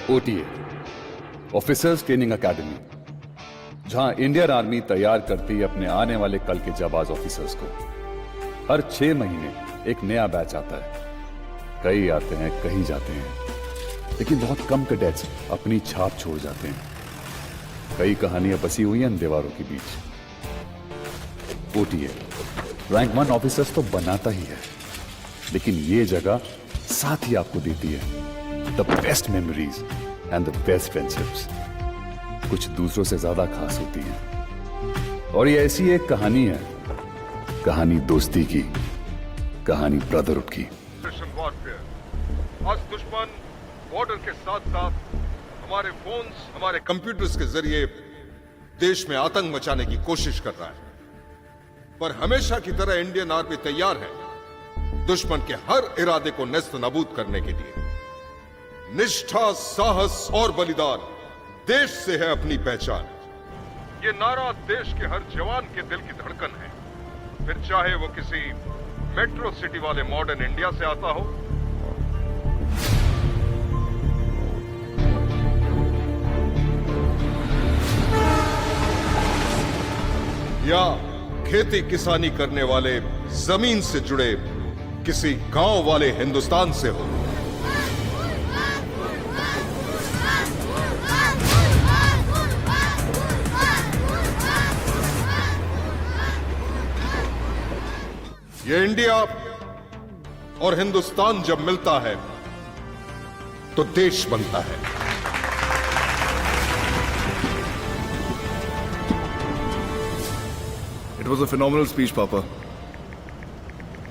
OTA, officers training academy, जहां Indian army तैयार करती है अपने आने वाले कल के जाबाज ऑफिसर्स को। हर 6 महीने एक नया बैच आता है। कई आते हैं, कहीं जाते हैं, लेकिन बहुत कम कैडेट्स अपनी छाप छोड़ जाते हैं। कई कहानियां बसी हुई हैं दीवारों के बीच। OTA रैंक 1 ऑफिसर्स तो बनाता ही है, लेकिन ये जगह साथ ही आपको देती है the best memories and the best friendships. कुछ दूसरों से ज्यादा खास होती है। और ये ऐसी एक कहानी है, कहानी दोस्ती की, कहानी ब्रदरहुड की। आज दुश्मन बॉर्डर के साथ साथ हमारे फोन्स, हमारे कंप्यूटर्स के जरिए देश में आतंक मचाने की कोशिश कर रहा है। पर हमेशा की तरह इंडियन आर्मी तैयार है दुश्मन के हर इरादे को नेस्त नाबूद करने के लिए। निष्ठा, साहस और बलिदान देश से है अपनी पहचान। ये नारा देश के हर जवान के दिल की धड़कन है, फिर चाहे वो किसी मेट्रो सिटी वाले मॉडर्न इंडिया से आता हो या खेती किसानी करने वाले जमीन से जुड़े किसी गांव वाले हिंदुस्तान से हो। ये इंडिया और हिंदुस्तान जब मिलता है तो देश बनता है। It was a phenomenal speech, Papa.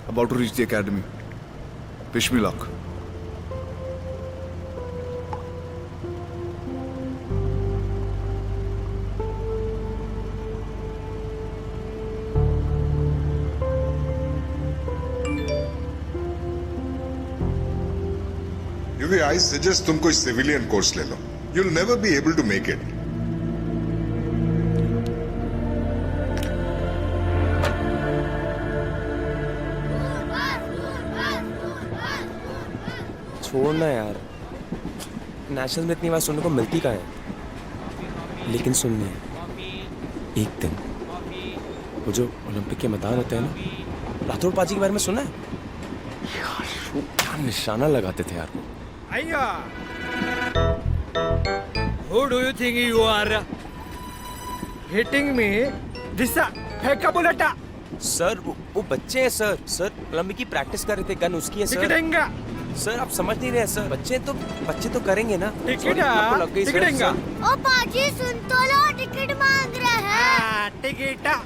About to reach the academy. Wish me luck. I suggest तुम कोई सिविलियन कोर्स ले लो. You'll never be able to make it. छोड़ना यार, नेशनल में इतनी बात सुनने को मिलती कहाँ है। लेकिन सुननी है, एक दिन वो जो ओलंपिक के मैदान होते हैं ना, राठौड़ पाजी के बारे में सुना है यार? वो क्या निशाना लगाते थे यार वो। Aya! Who do you think you are? Hitting me? दिशा फेंका बुलेटा। सर वो बच्चे हैं सर। सर ओलंपिक की प्रैक्टिस कर रहे थे, गन उसकी है सर। टिकटेंगा। सर आप समझ नहीं रहे सर, बच्चे तो करेंगे ना। टिकटेंगा। ओ पाजी सुन तो लो, टिकट मांग रहा है। टिकटा।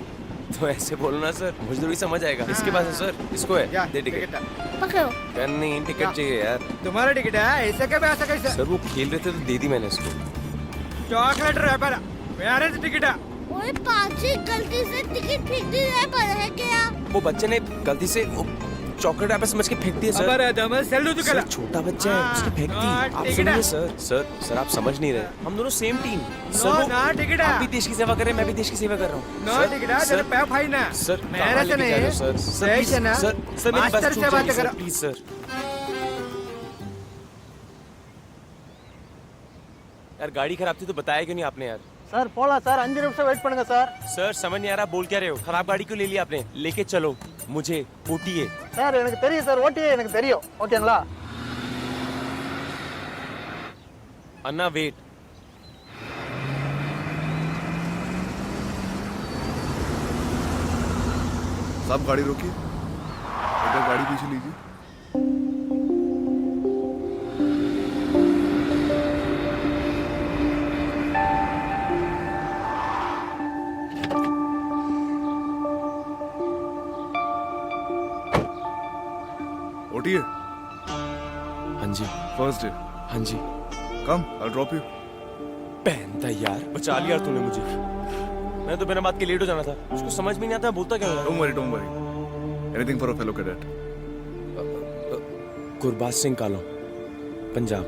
तो ऐसे बोलो ना सर, मजदूरी समझ आएगा। इसके पास है सर, इसको है, दे टिकट। पकड़ो। गन नहीं, टिकट चाहिए यार। तुम्हारा टिकट है, ऐसे क्या पैसा कैसे? सर वो खेल रहे थे तो दे दी मैंने इसको। चॉकलेट रैपर, मेरे टिकट है। ओए पाजी गलती से टिकट फेंक दी है, पर है क्या? वो बच्चे ने गलती से चॉकलेट रैपर समझ के फेंक दिया सर। सर छोटा बच्चा है, उसने फेंक दी। आप सुनिए सर आप समझ नहीं रहे, हम दोनों सेम टीम। सर वो आप भी देश की सेवा कर रहे हैं, मैं भी देश की सेवा कर रहा हूँ। सर मेरे से नहीं सर मेरी बस छूट जाएगी सर, प्लीज सर। यार गाड़ी खराब थी तो बताया क्यों नहीं आपने यार? सर போலாம் சார் 5 நிமிஷம் வெயிட் பண்ணுங்க சார்। सर समझ नहीं आ रहा बोल क्या रहे हो? खराब गाड़ी क्यों ले लिया आपने? लेके चलो मुझे OTA। சார் எனக்கு தெரியும் சார், OTA எனக்கு தெரியும், ஓகேங்களா? अन्ना वेट। साहब गाड़ी रोकिए, इधर गाड़ी पीछे लीजिए। OTA? हाँ जी। First day. हाँ जी। Come, I'll drop you. पहनता यार, बचा लिया यार तूने मुझे। मैं तो बिना बात के लेट हो जाना था। उसको समझ में नहीं आता बोलता क्या है। Don't worry. Anything for a fellow cadet. Gurbaz Singh कालो, पंजाब।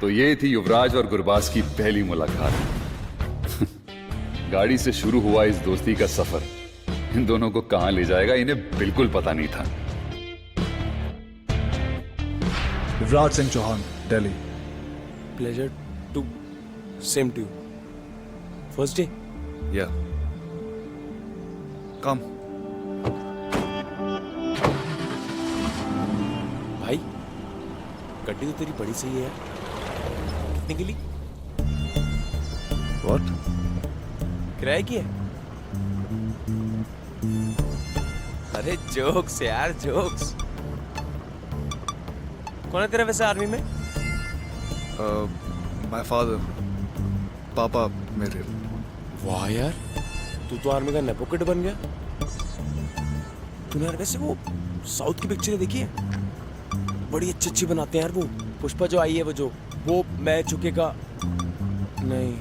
तो ये थी युवराज और गुरबाज की पहली मुलाकात। गाड़ी से शुरू हुआ इस दोस्ती का सफर इन दोनों को कहां ले जाएगा इन्हें बिल्कुल पता नहीं था। Yuvraj Singh Chauhan, Delhi. Pleasure to same to you. First day. Yeah. Come. भाई गड्डी तो तेरी बड़ी सही है यार. कितने की ली? What? किराए की है? अरे जोक्स यार जोक्स. कौन है तेरा वैसे आर्मी में? My father. पापा मेरे. वाह यार तू तो आर्मी का नेपोकिड बन गया. तूने यार वैसे वो साउथ की पिक्चरें देखी है? बड़ी अच्छी अच्छी बनाते हैं यार वो. पुष्पा जो आई है वो मैं झुकेगा नहीं.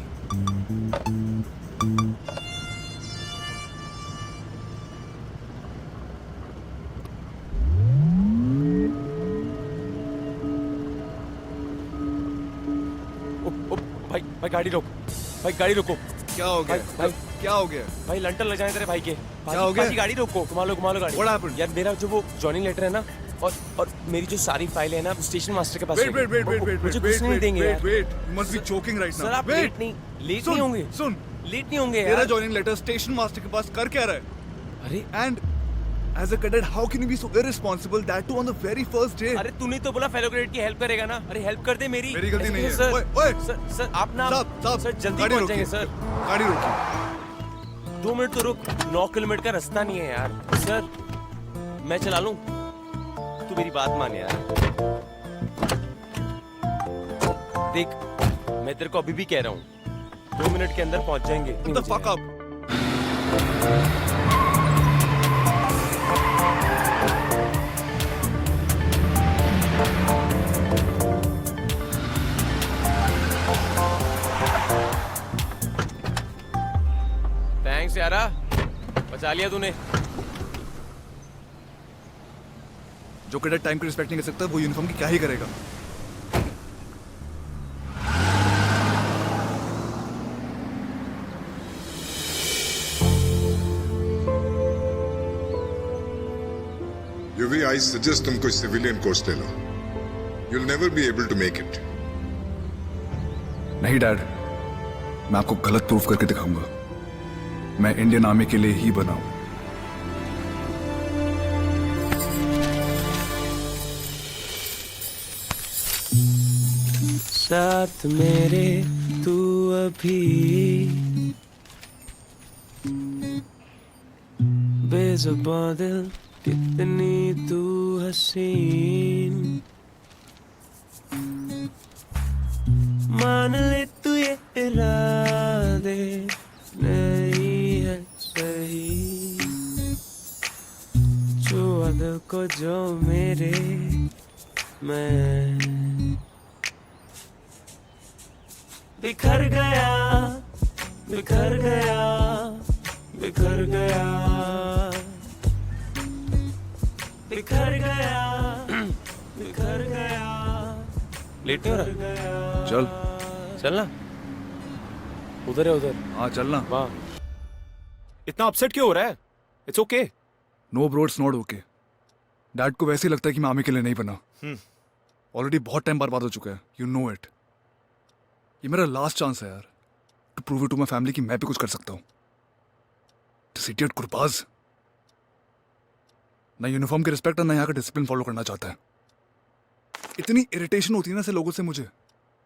भाई गाड़ी रोक. भाई गाड़ी रोको. क्या हो गया? भाई क्या हो गया? भाई लंटन लग जाए तेरे भाई के. क्या हो गया? भाई गाड़ी रोको. घुमा लो गाड़ी. What happened? यार मेरा जो वो जॉइनिंग लेटर है ना और मेरी जो सारी फाइल है ना स्टेशन मास्टर के पास. Wait. मुझे घुसने नहीं देंगे यार. Wait. You must be choking right now. Sir आप लेट नहीं होंगे. सुन. लेट नहीं होंगे तेरा यार. जॉइनिंग लेटर स्टेशन मास्टर के पास कर क्या रहा है? अरे And as a cadet, how can you be so irresponsible? That too on the very first day. अरे तूने तो बोला फेलो ग्रेड की हेल्प करेगा ना. अरे हेल्प कर दे मेरी. मेरी गलती नहीं है. सर. ओए. सर आप ना साहब. सर जल्दी गाड़ी पहुंच जाएंगे रोकिए. सर. गाड़ी रोकिए. 2 मिनट तो रुक. 9 किलोमीटर का रास्ता नहीं है यार. सर मैं चला लूं. तू मेरी बात मान यार. देख मैं तेरे को अभी भी कह रहा हूँ 2 मिनट के अंदर पहुंच जाएंगे. Shut the fuck up. Thanks यारा. बचा लिया तूने. जो कैडेट टाइम की रिस्पेक्ट नहीं कर सकता वो यूनिफॉर्म की क्या ही करेगा? यूवी आई सजेस्ट तुम कोई सिविलियन कोर्स ले लो. You'll never be able to make it. नहीं डैड, मैं आपको गलत प्रूफ करके दिखाऊंगा. मैं इंडियन आर्मी के लिए ही बना हूं. साथ मेरे तू अभी बेज़ुबां दिल कितनी तू हसीन. मान ले तू ये इरादे नहीं है सही. जो अदल को जो मेरे मैं बिखर गया बिखर गया बिखर गया बिखर गया बिखर गया. लेट नहीं हो रहा? चल. चलना. उधर है उधर. हाँ चलना. वाह इतना अपसेट क्यों हो रहा है? It's okay. No bro, it's not okay. Dad को वैसे ही लगता है कि मैं आर्मी के लिए नहीं बना. ऑलरेडी बहुत टाइम बर्बाद हो चुका है. You know it. ये मेरा लास्ट चांस है यार to prove it to my family कि मैं भी कुछ कर सकता हूँ. दिस इडियट गुरबाज ना यूनिफॉर्म की रिस्पेक्ट ना यहाँ का डिसिप्लिन फॉलो करना चाहता है. इतनी इरिटेशन होती है ना ऐसे लोगों से मुझे.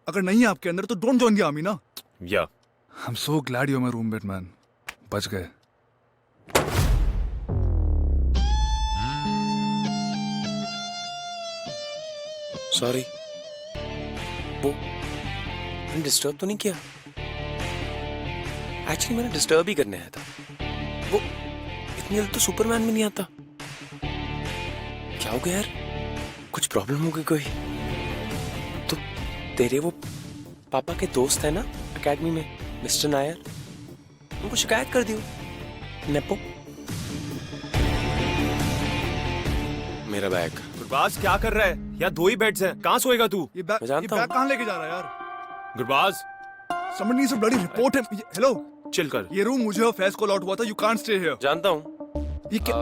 अगर नहीं है आपके अंदर तो डोंट जॉइन द आर्मी ना. Yeah I am so glad you are my roommate man. बच गए. सॉरी. वो मैंने डिस्टर्ब तो नहीं किया? एक्चुअली मैंने डिस्टर्ब ही करने आया था. वो इतनी जल्द तो सुपरमैन भी नहीं आता. क्या हो गया यार? कुछ प्रॉब्लम हो गई कोई? तो तेरे वो पापा के दोस्त है ना एकेडमी में, मिस्टर नायर, उनको शिकायत कर दियो. नेपो. मेरा बैग. गुरबाज क्या कर रहा है? यहाँ 2 ही बेड्स हैं. कहाँ सोएगा तू? ये बैग कहाँ लेके जा रहा है यार? Gurbaz Somebody needs a bloody report him. Hello. Chill कर. ये रूम मुझे और फैज को अलॉट हुआ था. You can't stay here. जानता हूँ. ये क्या?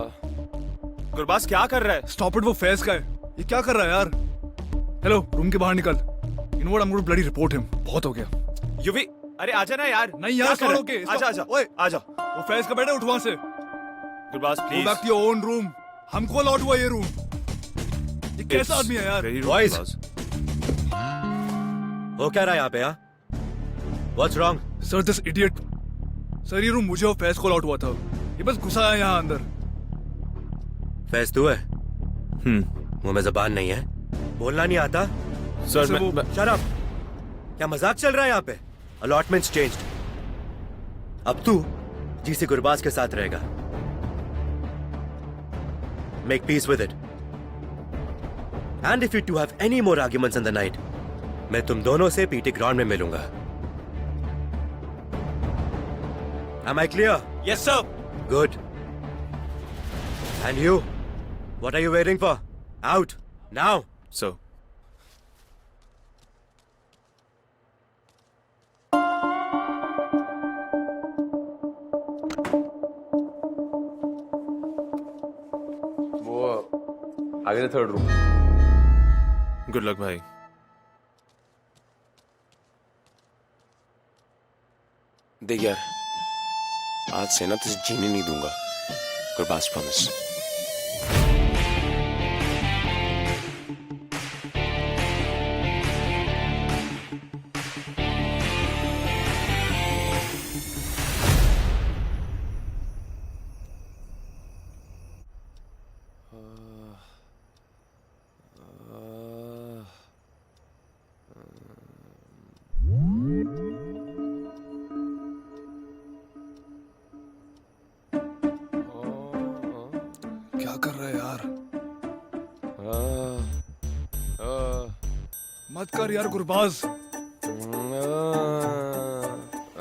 गुरबाज क्या कर रहा है? Stop it. वो फैज का है. ये क्या कर रहा है यार? हेलो, रूम के बाहर निकल. You know what? I'm going to bloody report him. बहुत हो गया. युवी, अरे आजा ना यार. नहीं यार, क्या कर रहा है? छोड़ोगे. आजा आजा. ओए, आजा. वो फैज का बेटा उठ वहां से. Gurbaz Go please. back to your own room. हमको अलॉट हुआ ये रूम. ये कैसा आदमी है यार? Boys. हो क्या रहा है यहाँ पे? What's wrong? Sir, this idiot. Sir ये रूम मुझे और फैज को अलॉट हुआ था. ये बस घुसा आया यहाँ अंदर. फैज तू है? मुंह में जबान नहीं है? बोलना नहीं आता? सर सर, वो- Shut up. क्या मजाक चल रहा है यहाँ पे? Allotments changed. अब तू जीसी गुरबाज के साथ रहेगा. Make peace with it. And if you two have any more arguments in the night, मैं तुम दोनों से पीटी ग्राउंड में मिलूंगा. Am I clear? Yes sir. Good. And you? What are you waiting for? Out. Now. Sir. वो आगे third room. Good luck भाई. देख यार, आज से ना तुझे जीने नहीं दूंगा. गुरबाज प्रॉमिस. क्या कर रहा है यार? मत कर यार गुरबाज.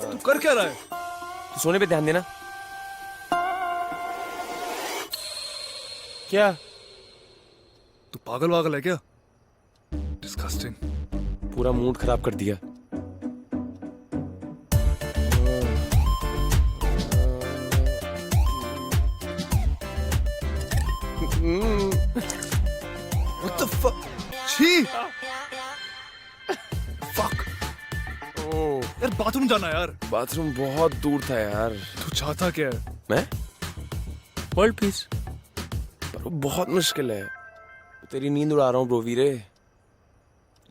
तू कर क्या रहा है? तू सोने पे ध्यान देना. क्या? तू पागल वागल है क्या? डिस्गस्टिंग. पूरा मूड खराब कर दिया. What the fuck? छी! Fuck! यार बाथरूम जाना यार. बाथरूम बहुत दूर था यार. तू चाहता क्या है? मैं वर्ल्ड पीस. पर वो बहुत मुश्किल है. तेरी नींद उड़ा रहा हूँ ब्रो वीरे.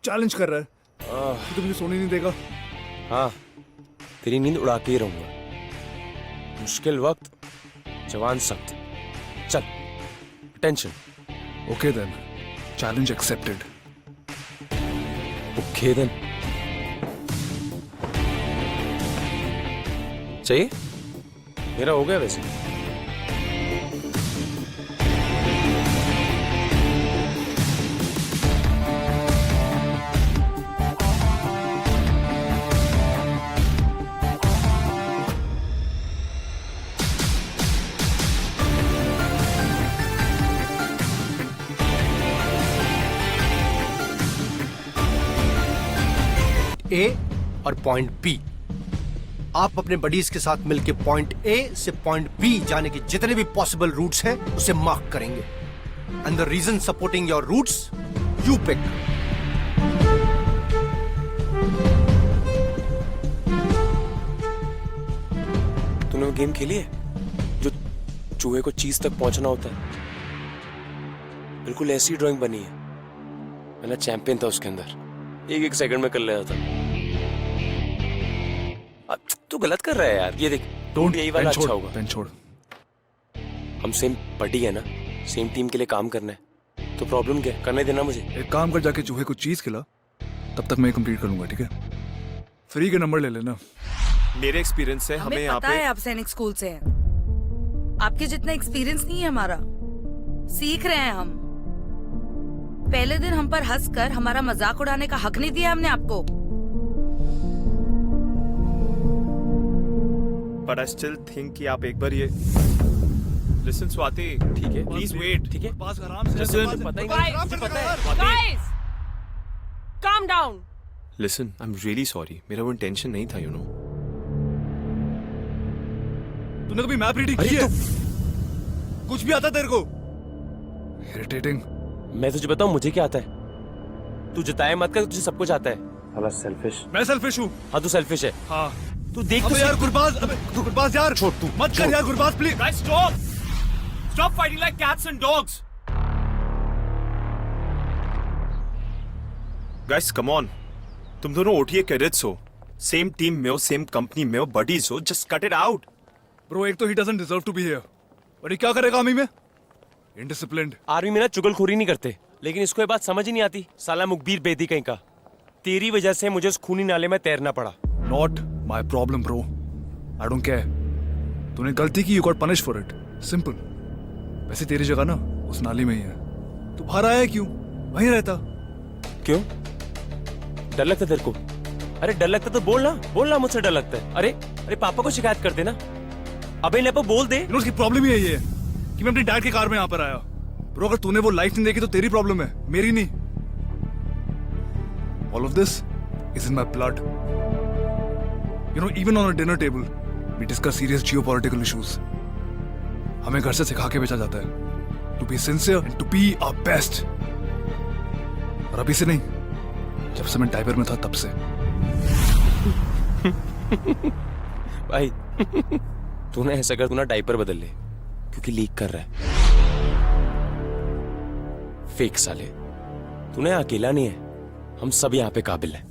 चैलेंज कर रहा है. तू मुझे सोने नहीं देगा. हाँ, तेरी नींद उड़ा के ही रहूंगा. मुश्किल वक्त, जवान सख्त. चल, tension. Okay then. Challenge accepted. Okay then. चाहिए? मेरा हो गया वैसे. ए और पॉइंट बी. आप अपने बडीज के साथ मिलकर पॉइंट ए से पॉइंट बी जाने के जितने भी पॉसिबल रूट्स हैं उसे मार्क करेंगे. And the reason supporting your roots you pick. तूने वो गेम खेली है जो चूहे को चीज तक पहुंचना होता है? बिल्कुल ऐसी ड्राइंग बनी है. मैं ना चैंपियन था उसके अंदर. एक सेकंड में कर लेता था. अब तू गलत कर रहा है यार. ये देख, Don't. यही वाला अच्छा होगा. पेन छोड़. हम सेम बडी है ना, सेम टीम के लिए काम करना है. तो प्रॉब्लम क्या है? करने देना मुझे. एक काम कर, जाके चूहे को चीज खिला. तब तक मैं कंप्लीट कर लूंगा. ठीक है? फ्री के नंबर ले लेना. मेरे एक्सपीरियंस से हमें यहाँ पता पे है आप सैनिक स्कूल से हैं. आपके जितना एक्सपीरियंस नहीं है हमारा. सीख रहे हैं हम. पहले दिन हम पर हंसकर हमारा मजाक उड़ाने का हक नहीं दिया हमने आपको. बट आई स्टिल थिंक कि आप एक बार ये लिसन स्वाति. ठीक है, प्लीज वेट. ठीक है. पास आराम से. Listen. पता ही नहीं. मुझे पता है. Guys, calm down. Listen, I am really sorry. मेरा वो इंटेंशन नहीं था, यू नो. तूने कभी मैप रीडिंग की है? कुछ भी आता तेरे को? इरिटेटिंग. मैं तुझे बताऊं मुझे क्या आता है. तू जताए मत कर, तुझे सब कुछ आता है. साला सेल्फिश। मैं सेल्फिश हूँ। हाँ तू सेल्फिश है। हाँ तू देख अबे तो यार सही। गुरबाज, अबे तू गुरबाज यार छोड़ तू, मत कर यार Gurbaz please. Guys, stop fighting like cats and dogs. Guys, come on. तुम दोनों OTA कैडेट्स हो, सेम टीम में हो, सेम कंपनी में हो, बडीज हो, just cut it out. Bro एक तो he doesn't deserve to be here और ये क्या करेगा आर्मी में? इनडिसिप्लिन्ड। आर्मी में ना चुगलखोरी नहीं करते, लेकिन इसको ये बात समझ ही नहीं आती। साला मुखबिर बेदी कहीं का। तेरी वजह से मुझे उस खूनी नाले में तैरना पड़ा। Not my problem bro, I don't care. तूने गलती की, you got punish for it, simple. वैसे तेरी जगह ना उस नाली में ही है। तू बाहर आया क्यों? वहीं रहता। क्यों? डर लगता तेरे को? अरे डर लगता तो बोलना मुझसे डर लगता है। अरे पापा को शिकायत कर देना। अबे नेपो बोल दे। उसकी प्रॉब्लम ही यही है कि मैं अपनी डैड की कार में यहाँ पर आया। ब्रो अगर तूने वो लाइफ नहीं देखी तो तेरी प्रॉब्लम है, मेरी नहीं। All of this is in my blood. You know even on a dinner table we discuss serious geopolitical issues. हमें घर से सिखा के भेजा जाता है to be sincere and to be our best. और अभी से नहीं, जब से मैं डायपर में था तब से। भाई तूने ऐसा कर, तू ना डायपर बदल ले, क्योंकि लीक कर रहा है। फेक साले, तूने अकेला नहीं है, हम सब यहाँ पे काबिल हैं।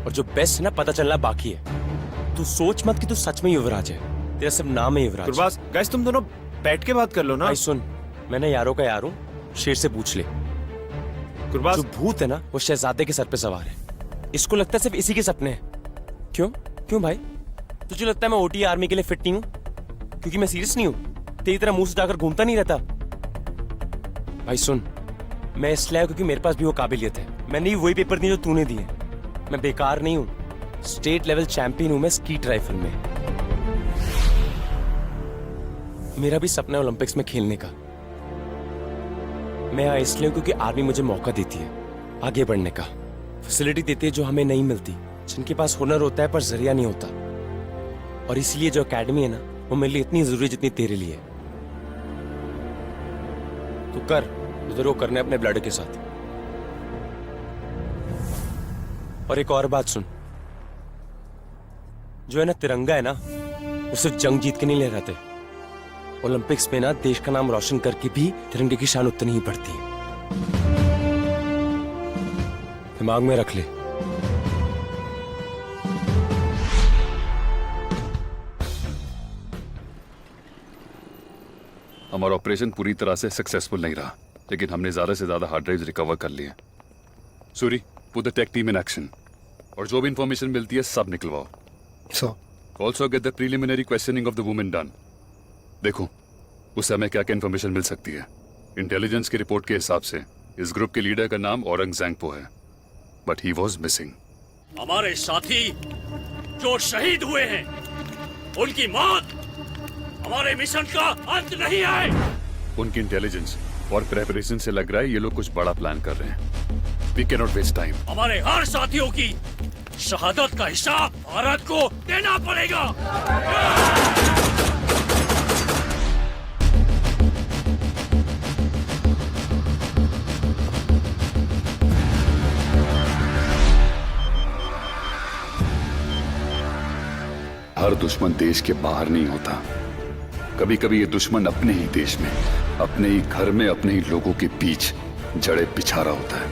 और जो बेस्ट है ना, पता चलना बाकी है। तू सोच मत कि तू सच में युवराज है, तेरा सिर्फ नाम है युवराज। गुरबाज, गाइस तुम दोनों बैठ के बात कर लो ना। भाई सुन, मैंने यारों का यार हूँ, शेर से पूछ ले। गुरबाज, जो भूत है ना, वो शहजादे के सर पे सवार है। इसको लगता है सिर्फ इसी के सपने हैं। क्यों भाई? तुझे लगता है मैं OTA आर्मी के लिए फिट नहीं हूँ क्योंकि मैं सीरियस नहीं हूँ? तेरी तरह मुंह से जाकर घूमता नहीं रहता। भाई सुन, मैं इसलिए क्योंकि मेरे पास भी वो काबिलियत है। मैंने वही पेपर दिए जो तूने दिए। मैं बेकार नहीं हूँ, स्टेट लेवल चैंपियन हूँ मैं स्कीट राइफल में। मेरा भी सपना है ओलंपिक्स में खेलने का। मैं यहाँ इसलिए क्योंकि आर्मी मुझे मौका देती है आगे बढ़ने का, फैसिलिटी देती है जो हमें नहीं मिलती, जिनके पास हुनर होता है पर जरिया नहीं होता। और इसलिए जो एकेडमी है ना, वो मेरे लिए इतनी जरूरी जितनी तेरे लिए। तू कर उधर वो करना है अपने ब्लड के साथ। और एक और बात सुन, जो है ना तिरंगा है ना, वो सिर्फ जंग जीत के नहीं लहराते। ओलंपिक्स में ना देश का नाम रोशन करके भी तिरंगे की शान उतनी ही बढ़ती है। दिमाग में रख ले। हमारा ऑपरेशन पूरी तरह से सक्सेसफुल नहीं रहा, लेकिन हमने ज्यादा से ज्यादा हार्ड ड्राइव्स रिकवर कर लिए। Suri, put the tech team in action, और जो भी इंफॉर्मेशन मिलती है सब निकलवाओ। Also get the preliminary questioning of the women done. देखो उससे हमें क्या क्या इंफॉर्मेशन मिल सकती है। इंटेलिजेंस की रिपोर्ट के हिसाब से इस ग्रुप के लीडर का नाम औरंगजेंगपो है, बट ही वॉज मिसिंग। हमारे साथी जो शहीद हुए हैं, उनकी मौत हमारे मिशन का अंत नहीं है। उनकी इंटेलिजेंस और प्रेपरेशन से लग रहा है ये लोग कुछ बड़ा प्लान कर रहे हैं। We can not waste time. हमारे हर साथियों की शहादत का हिसाब भारत को देना पड़ेगा। हर दुश्मन देश के बाहर नहीं होता, कभी कभी ये दुश्मन अपने ही देश में, अपने ही घर में, अपने ही लोगों के बीच जड़े बिछा रहा होता है।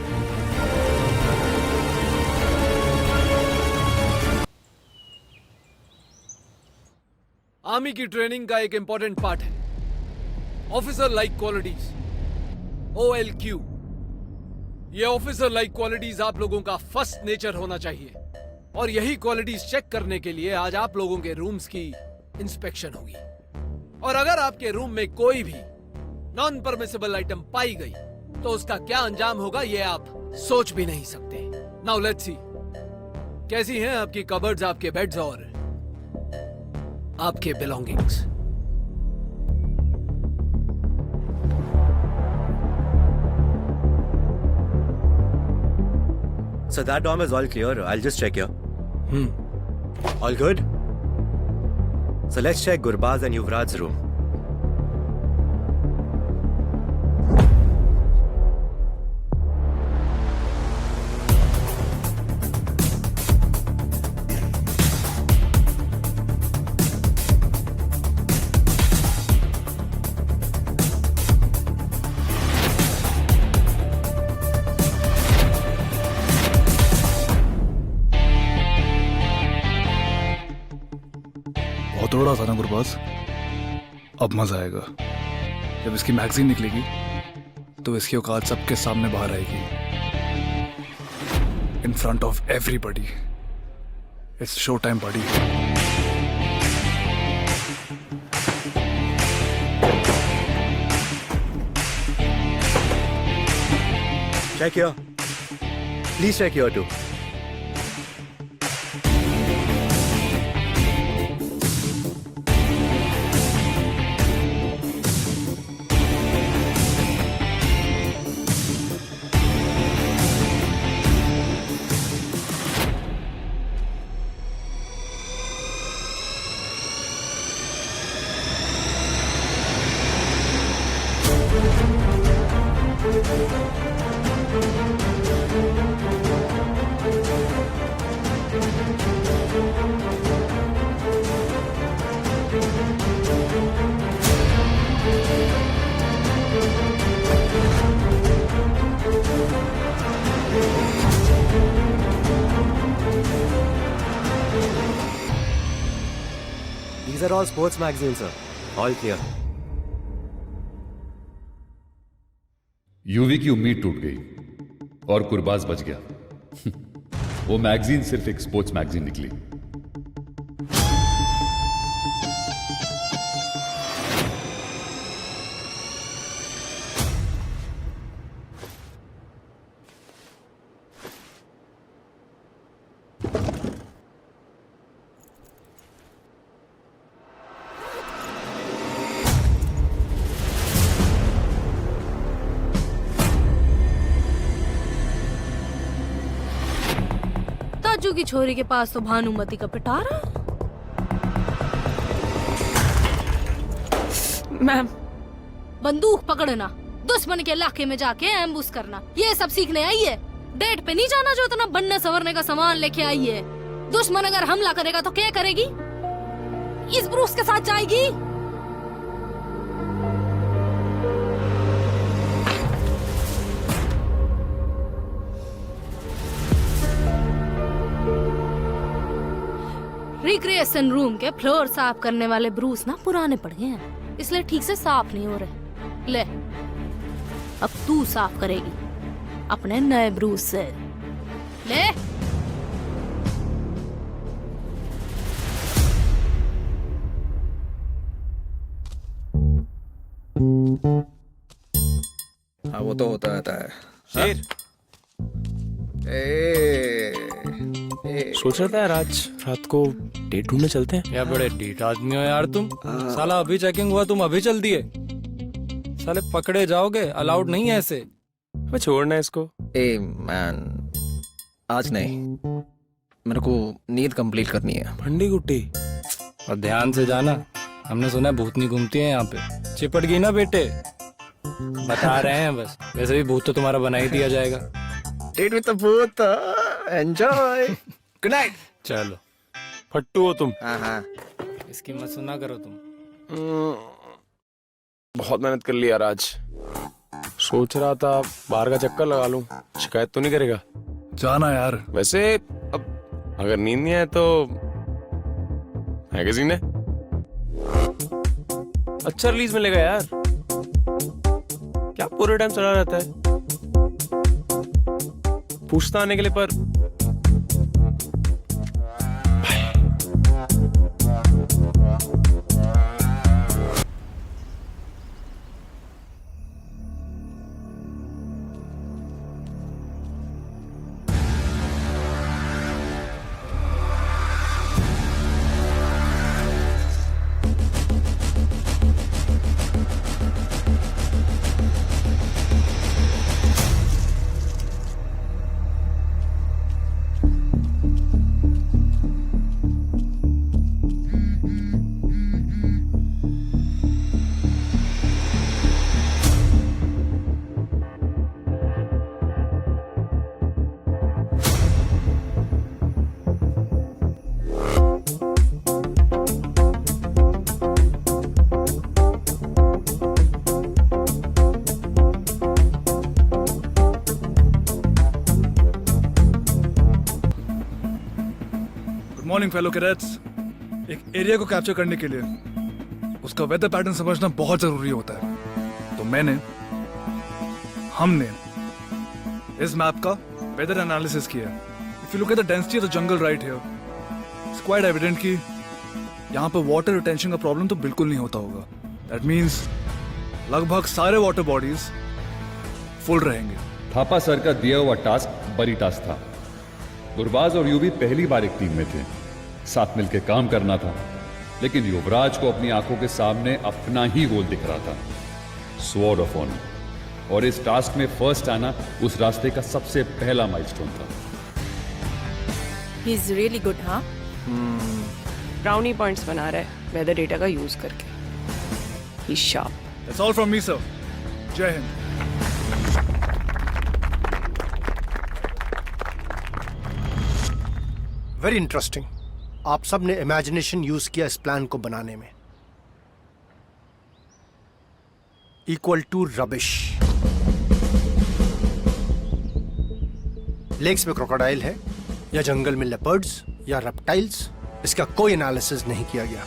आर्मी की ट्रेनिंग का एक इंपॉर्टेंट पार्ट है ऑफिसर लाइक क्वालिटीज, OLQ। ये ऑफिसर लाइक क्वालिटीज आप लोगों का फर्स्ट नेचर होना चाहिए, और यही क्वालिटीज चेक करने के लिए आज आप लोगों के रूम्स की इंस्पेक्शन होगी। और अगर आपके रूम में कोई भी नॉन परमिसिबल आइटम पाई गई तो उसका क्या अंजाम होगा ये आप सोच भी नहीं सकते। नाउ लेट्स सी, कैसी हैं आपकी कबर्ड्स, आपके बेड्स और आपके belongings. So that dorm is all clear. I'll just check here. All good? So let's check Gurbaz and Yuvraj's room. छोड़ा था ना गुरबाज, अब मजा आएगा। जब इसकी मैगजीन निकलेगी तो इसकी औकात सबके सामने बाहर आएगी, in front of everybody. It's show time body. Check here. Please check here too. These are all sports magazines, sir. All clear. UV की उम्मीद टूट गई और कुरबाज बच गया। वो मैगजीन सिर्फ एक स्पोर्ट्स मैगजीन निकली। ताजू की छोरी के पास तो भानुमति का पिटारा। मैम, बंदूक पकड़ना, दुश्मन के इलाके में जाके एम्बुश करना, ये सब सीखने आई है। डेट पे नहीं जाना जो इतना बनने संवरने का सामान लेके आई है। दुश्मन अगर हमला करेगा तो क्या करेगी? इस ब्रूस के साथ जाएगी? रिक्रिएशन रूम के फ्लोर साफ करने वाले ब्रूस ना पुराने पड़ गए हैं, इसलिए ठीक से साफ नहीं हो रहे। ले, अब तू साफ करेगी अपने नए ब्रूस से। ले। हाँ वो तो होता रहता है। शेर, सोच रहा था यार आज रात को डेट ढूंढने चलते हैं। या बड़े डीट आदमी हो यार तुम। साला अभी चेकिंग हुआ, तुम अभी चल दिए। साले पकड़े जाओगे, अलाउड नहीं है ऐसे। मैं छोड़ना है इसको। ए मैन, आज नहीं, मेरे को नींद कंप्लीट करनी है। भंडी गुट्टी। और ध्यान से जाना, हमने सुना है भूतनी घूमती है यहाँ पे। चिपट गई ना बेटे, बता रहे हैं बस। वैसे भी भूत तो तुम्हारा बना ही दिया जाएगा। डेट विद द भूत, एंजॉय। Good night. चलो, फट्टू हो तुम। हाँ हाँ, इसकी मत सुना करो तुम। बहुत मेहनत कर ली यार आज। सोच रहा था बाहर का चक्कर लगा लूं। शिकायत तो नहीं करेगा? जाना यार। वैसे अब अगर नींद नहीं आए तो मैगजीन है, अच्छा रिलीज मिलेगा यार। क्या पूरे टाइम चला रहता है? पूछता आने के लिए पर Morning, fellow cadets. एक एरिया को कैप्चर करने के लिए उसका वेदर पैटर्न समझना बहुत जरूरी होता है। तो हमने इस मैप का वेदर एनालिसिस किया। If you look at the density of the jungle right here, it's quite evident कि यहाँ पर वाटर रिटेंशन का प्रॉब्लम तो बिल्कुल नहीं होता होगा। दैट मीन्स लगभग सारे वाटर बॉडीज फुल रहेंगे। थापा सर का दिया हुआ टास्क बड़ी टास्क था। गुरबाज और यूवी पहली बार एक टीम में थे, साथ मिलकर काम करना था, लेकिन युवराज को अपनी आंखों के सामने अपना ही गोल दिख रहा था, स्वॉर्ड ऑफ ऑनर। और इस टास्क में फर्स्ट आना उस रास्ते का सबसे पहला माइलस्टोन था। ही इज रियली गुड, हाँ? ब्राउनी पॉइंट्स बना रहा है वेदर डेटा का यूज करके। He sharp. That's all from me sir. जय हिंद। Very interesting. आप सब ने इमेजिनेशन यूज किया इस प्लान को बनाने में। Equal to rubbish. लेक्स में क्रोकोडाइल है या जंगल में लेपर्ड्स या रेप्टाइल्स, इसका कोई एनालिसिस नहीं किया गया।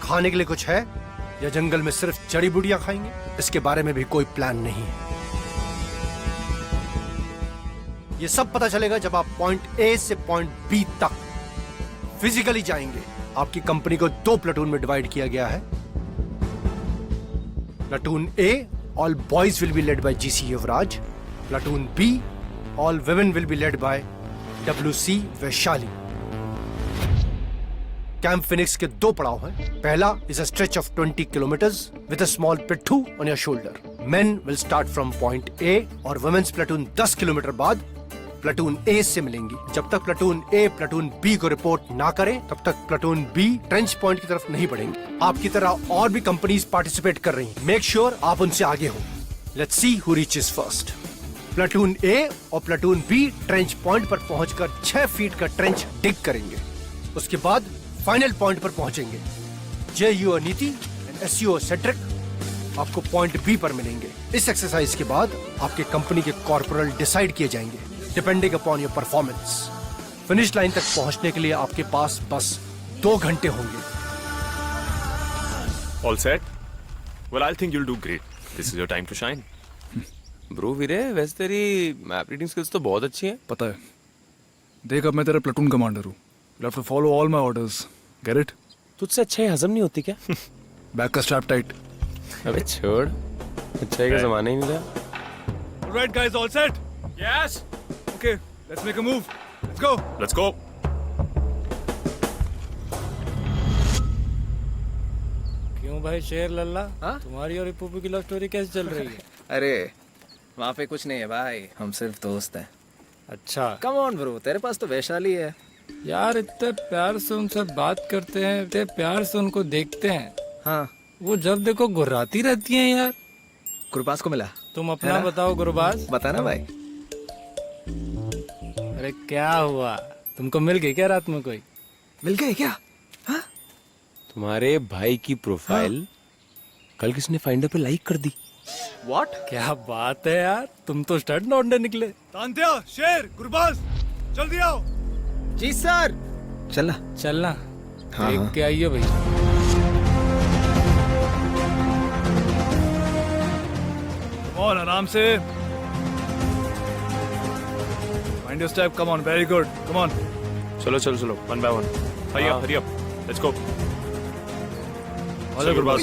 खाने के लिए कुछ है या जंगल में सिर्फ जड़ी बूटियां खाएंगे, इसके बारे में भी कोई प्लान नहीं है। ये सब पता चलेगा जब आप पॉइंट ए से पॉइंट बी तक फिजिकली जाएंगे। आपकी कंपनी को 2 प्लाटून में डिवाइड किया गया है। Platoon A, all boys will be led by GC Yuvraj. Platoon B, all women will be led by WC Vaishali. Camp Phoenix के 2 पड़ाव हैं। पहला is a stretch of 20 kilometres with a small पिट्ठू on your shoulder. Men will start from point A और women's platoon 10 kilometre बाद platoon A से मिलेंगी। जब तक प्लाटून ए प्लाटून बी को रिपोर्ट ना करे तब तक प्लाटून बी ट्रेंच पॉइंट की तरफ नहीं बढ़ेंगे। आपकी तरह और भी कंपनीज पार्टिसिपेट कर रही हैं। मेक श्योर आप उनसे आगे हो। Let's see who reaches first. Platoon A और प्लाटून बी ट्रेंच पॉइंट पर पहुंचकर 6 फीट का ट्रेंच डिग करेंगे। उसके बाद फाइनल पॉइंट पर पहुंचेंगे। JU नीति एंड SU सेट्रिक आपको पॉइंट बी पर मिलेंगे। इस एक्सरसाइज के बाद आपके कंपनी के कॉर्पोरल डिसाइड किए जाएंगे depending upon your performance. Finish line तक पहुंचने के लिए आपके पास बस 2 घंटे होंगे। All set? Well, I think you'll do great. This is your time to shine. Bro वीरे, वैसे तेरी मैप रीडिंग स्किल्स तो बहुत अच्छी हैं। पता है। देख, अब मैं तेरा प्लाटून कमांडर हूँ। You have to follow all my orders. Get it? तुझसे अच्छाई हजम नहीं होती क्या? बैक का स्ट्रैप टाइट। अबे छोड़, अच्छाई का जमाना ही नहीं रहा। Alright guys, all set? Yes. Okay, let's make a move. Let's go. Let's go. क्यों भाई शेर लल्ला, तुम्हारी और पुप्पू की लव स्टोरी कैसे चल रही है? अरे वहाँ पे कुछ नहीं है भाई, हम सिर्फ दोस्त हैं। अच्छा, कम ऑन ब्रो, तेरे पास तो वैशाली है। यार इतने प्यार से उनसे बात करते हैं, इतने प्यार से उनको देखते हैं। हाँ, वो जब देखो गुर्राती रहती हैं यार। गुरबाज को मिला? तुम अपना बताओ गुरबाज। बता ना भाई। अरे क्या हुआ, तुमको मिल गई क्या रात में? कोई मिल गए क्या? हाँ? तुम्हारे भाई की प्रोफाइल कल किसने फाइंडर पे लाइक कर दी। व्हाट? क्या बात है यार, तुम तो स्टड लौंडे निकले। तांत्या, शेर, गुरबाज, जल्दी आओ। जी सर। चलना चलना। हाँ, देख के आइए भाई। और आराम से। Mind your step, come on, very good, come on. चलो चलो चलो, one by one. Hurry up, let's go. आजा Gurbaz.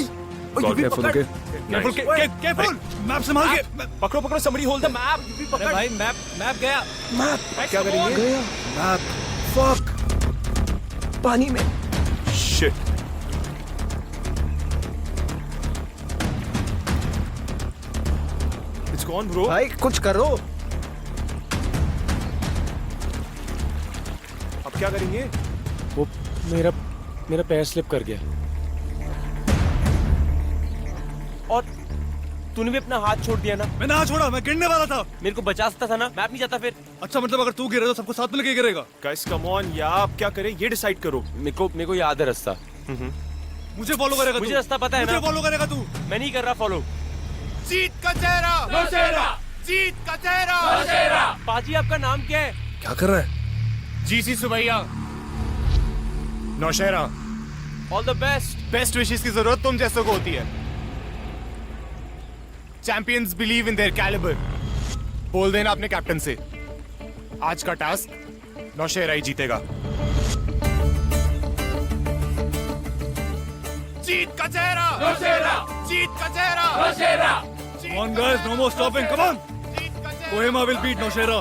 God, careful, okay? Nice. Careful, map संभाल के। पकड़ो पकड़ो, somebody hold the map. अरे भाई मैप गया। क्या करेंगे? Map, fuck. पानी में। Shit. It's gone, bro. भाई कुछ करो। अब क्या करेंगे? वो मेरा पैर स्लिप कर गया। और तूने भी अपना हाथ छोड़ दिया ना। मैंने हाथ छोड़ा, मैं गिरने वाला था। मेरे को बचा सकता था ना, मैप नहीं जाता फिर। अच्छा, मतलब अगर तू गिरे तो सबको साथ में लेके गिरेगा। Guys, come on, यार अब क्या करें ये डिसाइड करो। मेरे को याद है रास्ता। मुझे फॉलो करेगा तू। मुझे रास्ता पता है ना। मुझे फॉलो करेगा तू। मैं नहीं कर रहा फॉलो। जीत का चेहरा, नौशेरा। जीत का चेहरा, नौशेरा। पाजी आपका नाम क्या है? क्या कर रहा है? GC Subbaiah, Nowshera. All the best. Best wishes की जरूरत तुम जैसों को होती है। Champions believe in their calibre. बोल देना अपने कैप्टन से, आज का टास्क नौशेरा ही जीतेगा। जीत का चेहरा नौशेरा, जीत का चेहरा Nowshera. Come on guys, no more stopping, come on! Kohima will beat Nowshera.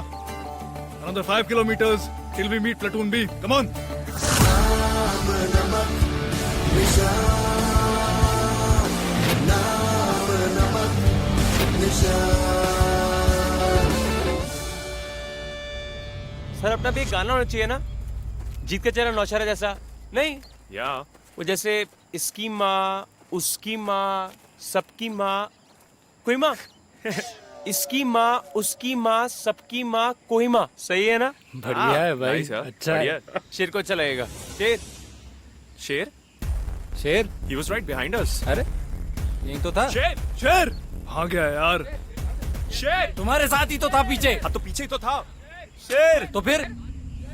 Another 5 kilometers till we meet Platoon B. Come on! Sir अपना भी एक गाना होना चाहिए ना, जीत का चेहरा नौशेरा जैसा, नहीं? या वो जैसे इसकी माँ, उसकी माँ, सबकी माँ, कोई माँ। इसकी माँ, उसकी माँ, सबकी माँ, कोई माँ। सही है ना? बढ़िया है भाई, अच्छा है। शेर को अच्छा लगेगा। शेर, शेर, शेर, he was right behind us. अरे यही तो था। शेर, शेर! हाँ गया यार। शेर, तुम्हारे साथ ही तो था पीछे। हाँ तो पीछे ही तो था। शेर, तो फिर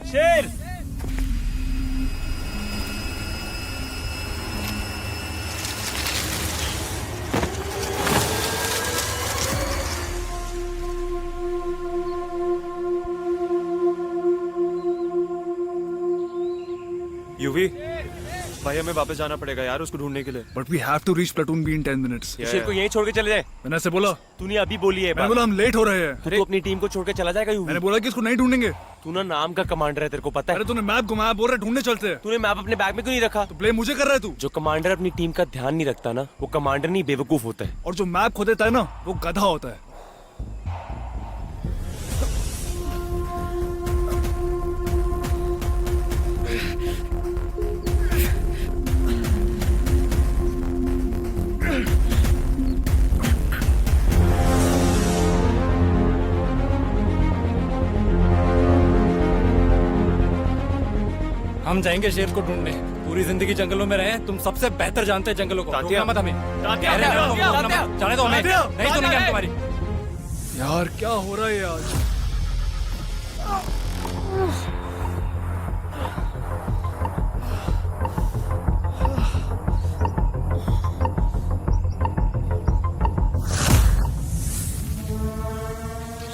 शेर। यूवी, भाई हमें वापस जाना पड़ेगा यार उसको ढूंढने के लिए। But we have to reach Platoon B in 10 minutes. शेर को यहीं छोड़ के चले जाए। मैंने ऐसे बोला। तूने अभी बोली है। मैंने बोला हम लेट हो रहे हैं। तू अपनी टीम को छोड़ के चला जाएगा यूवी। मैंने बोला कि इसको नहीं ढूंढेंगे। तू ना नाम का कमांडर है, तेरे को पता है। अरे तूने मैप घुमाया, बोल रहा ढूंढने चलते हैं। तूने मैप अपने बैग में क्यों नहीं रखा? तो ब्लेम मुझे कर रहा है तू। जो कमांडर अपनी टीम का ध्यान नहीं रखता ना, वो कमांडर नहीं बेवकूफ होता है। और जो मैप खो देता है ना, वो गधा होता है। हम जाएंगे शेर को ढूंढने। पूरी जिंदगी जंगलों में रहे, तुम सबसे बेहतर जानते हैं जंगलों को। रोकना मत हमें। जाने दो हमें, नहीं सुनेंगे हम तुम्हारी। यार क्या हो रहा है आज?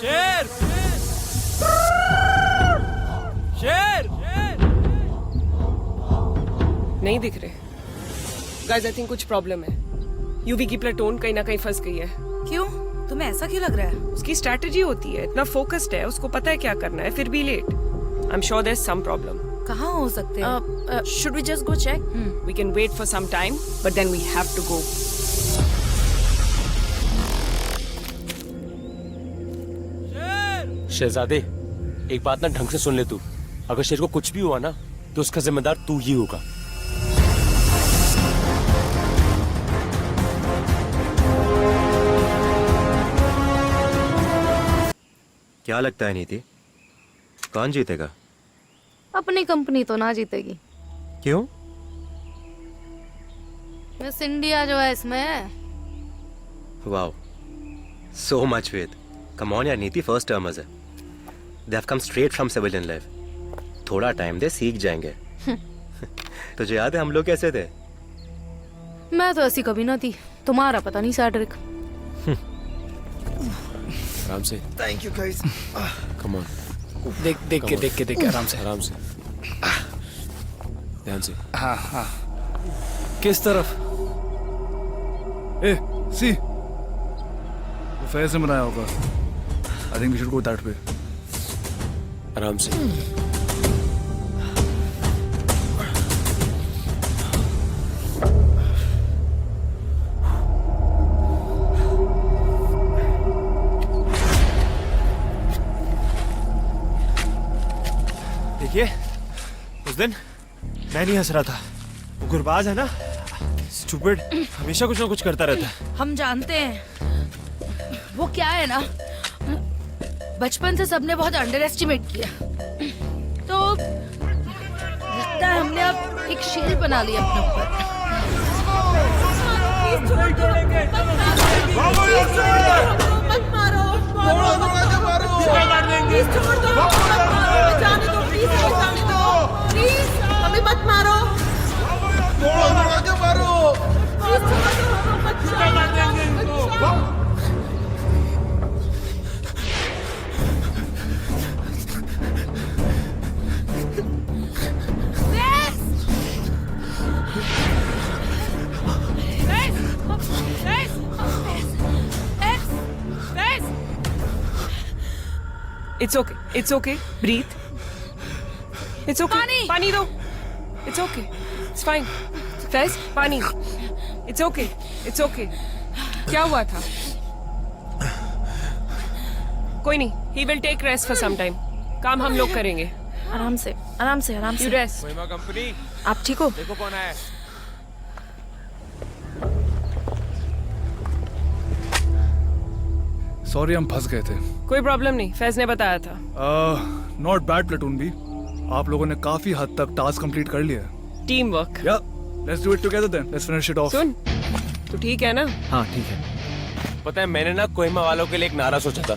शेर, शेर, नहीं दिख रहे। गाइस आई थिंक कुछ प्रॉब्लम है। यूवी की प्लेटून कहीं ना कहीं फंस गई है। क्यों? तुम्हें ऐसा क्यों लग रहा है? उसकी स्ट्रैटेजी होती है, इतना फोकस्ड है, उसको पता है क्या करना है, फिर भी late. I am sure there is some problem. कहाँ हो सकते हैं? Should we just go check? We can wait for some time but then we have to go. शहजादे, एक बात ना ढंग से सुन ले तू। अगर शेर को कुछ भी हुआ ना, तो उसका जिम्मेदार तू ही होगा। क्या लगता है नीति, कौन जीतेगा? अपनी कंपनी तो ना जीतेगी। क्यों? मिस इंडिया जो है इसमें। Wow, so much faith. Come on यार नीति, फर्स्ट टर्मर्स है। They have come straight from civilian life. थोड़ा टाइम दे, सीख जाएंगे। तुझे याद है हम लोग कैसे थे? मैं तो ऐसी कभी ना थी, तुम्हारा पता नहीं सैड्रिक। आराम से। Thank you guys. Come on. देख के आराम से। आराम से, ध्यान से। हाँ हाँ। किस तरफ? ए, सी, वो फेयर से बनाया होगा। I think we should go that way. आराम से। देखिए, उस दिन मैं नहीं हंस रहा था। वो गुरबाज है ना, स्टूपिड, हमेशा कुछ ना कुछ करता रहता है। हम जानते हैं वो क्या है ना, बचपन से सबने बहुत अंडर एस्टिमेट किया, तो लगता है हमने अब एक शेर बना लिया अपने ऊपर। मत मारो, प्लीज हमें मत मारो। It's okay. It's okay. Breathe. It's okay. पानी दो. It's okay. It's fine. Faiz, पानी. It's okay. It's okay. क्या हुआ था? कोई नहीं. He will take rest for some time. काम हम लोग करेंगे. आराम से, आराम से, आराम से. You rest. कोहिमा कंपनी. आप ठीक हो? देखो कौन आया. सॉरी हम फंस गए थे. कोई प्रॉब्लम नहीं. फैज ने बताया था. नॉट बैड प्लेटून भी. आप लोगों ने काफी हद तक टास्क कंप्लीट कर लिया. Teamwork. या let's do it together then. Let's finish it off. सुन, तू ठीक है ना? हाँ ठीक है. पता है मैंने ना कोहिमा वालों के लिए एक नारा सोचा था.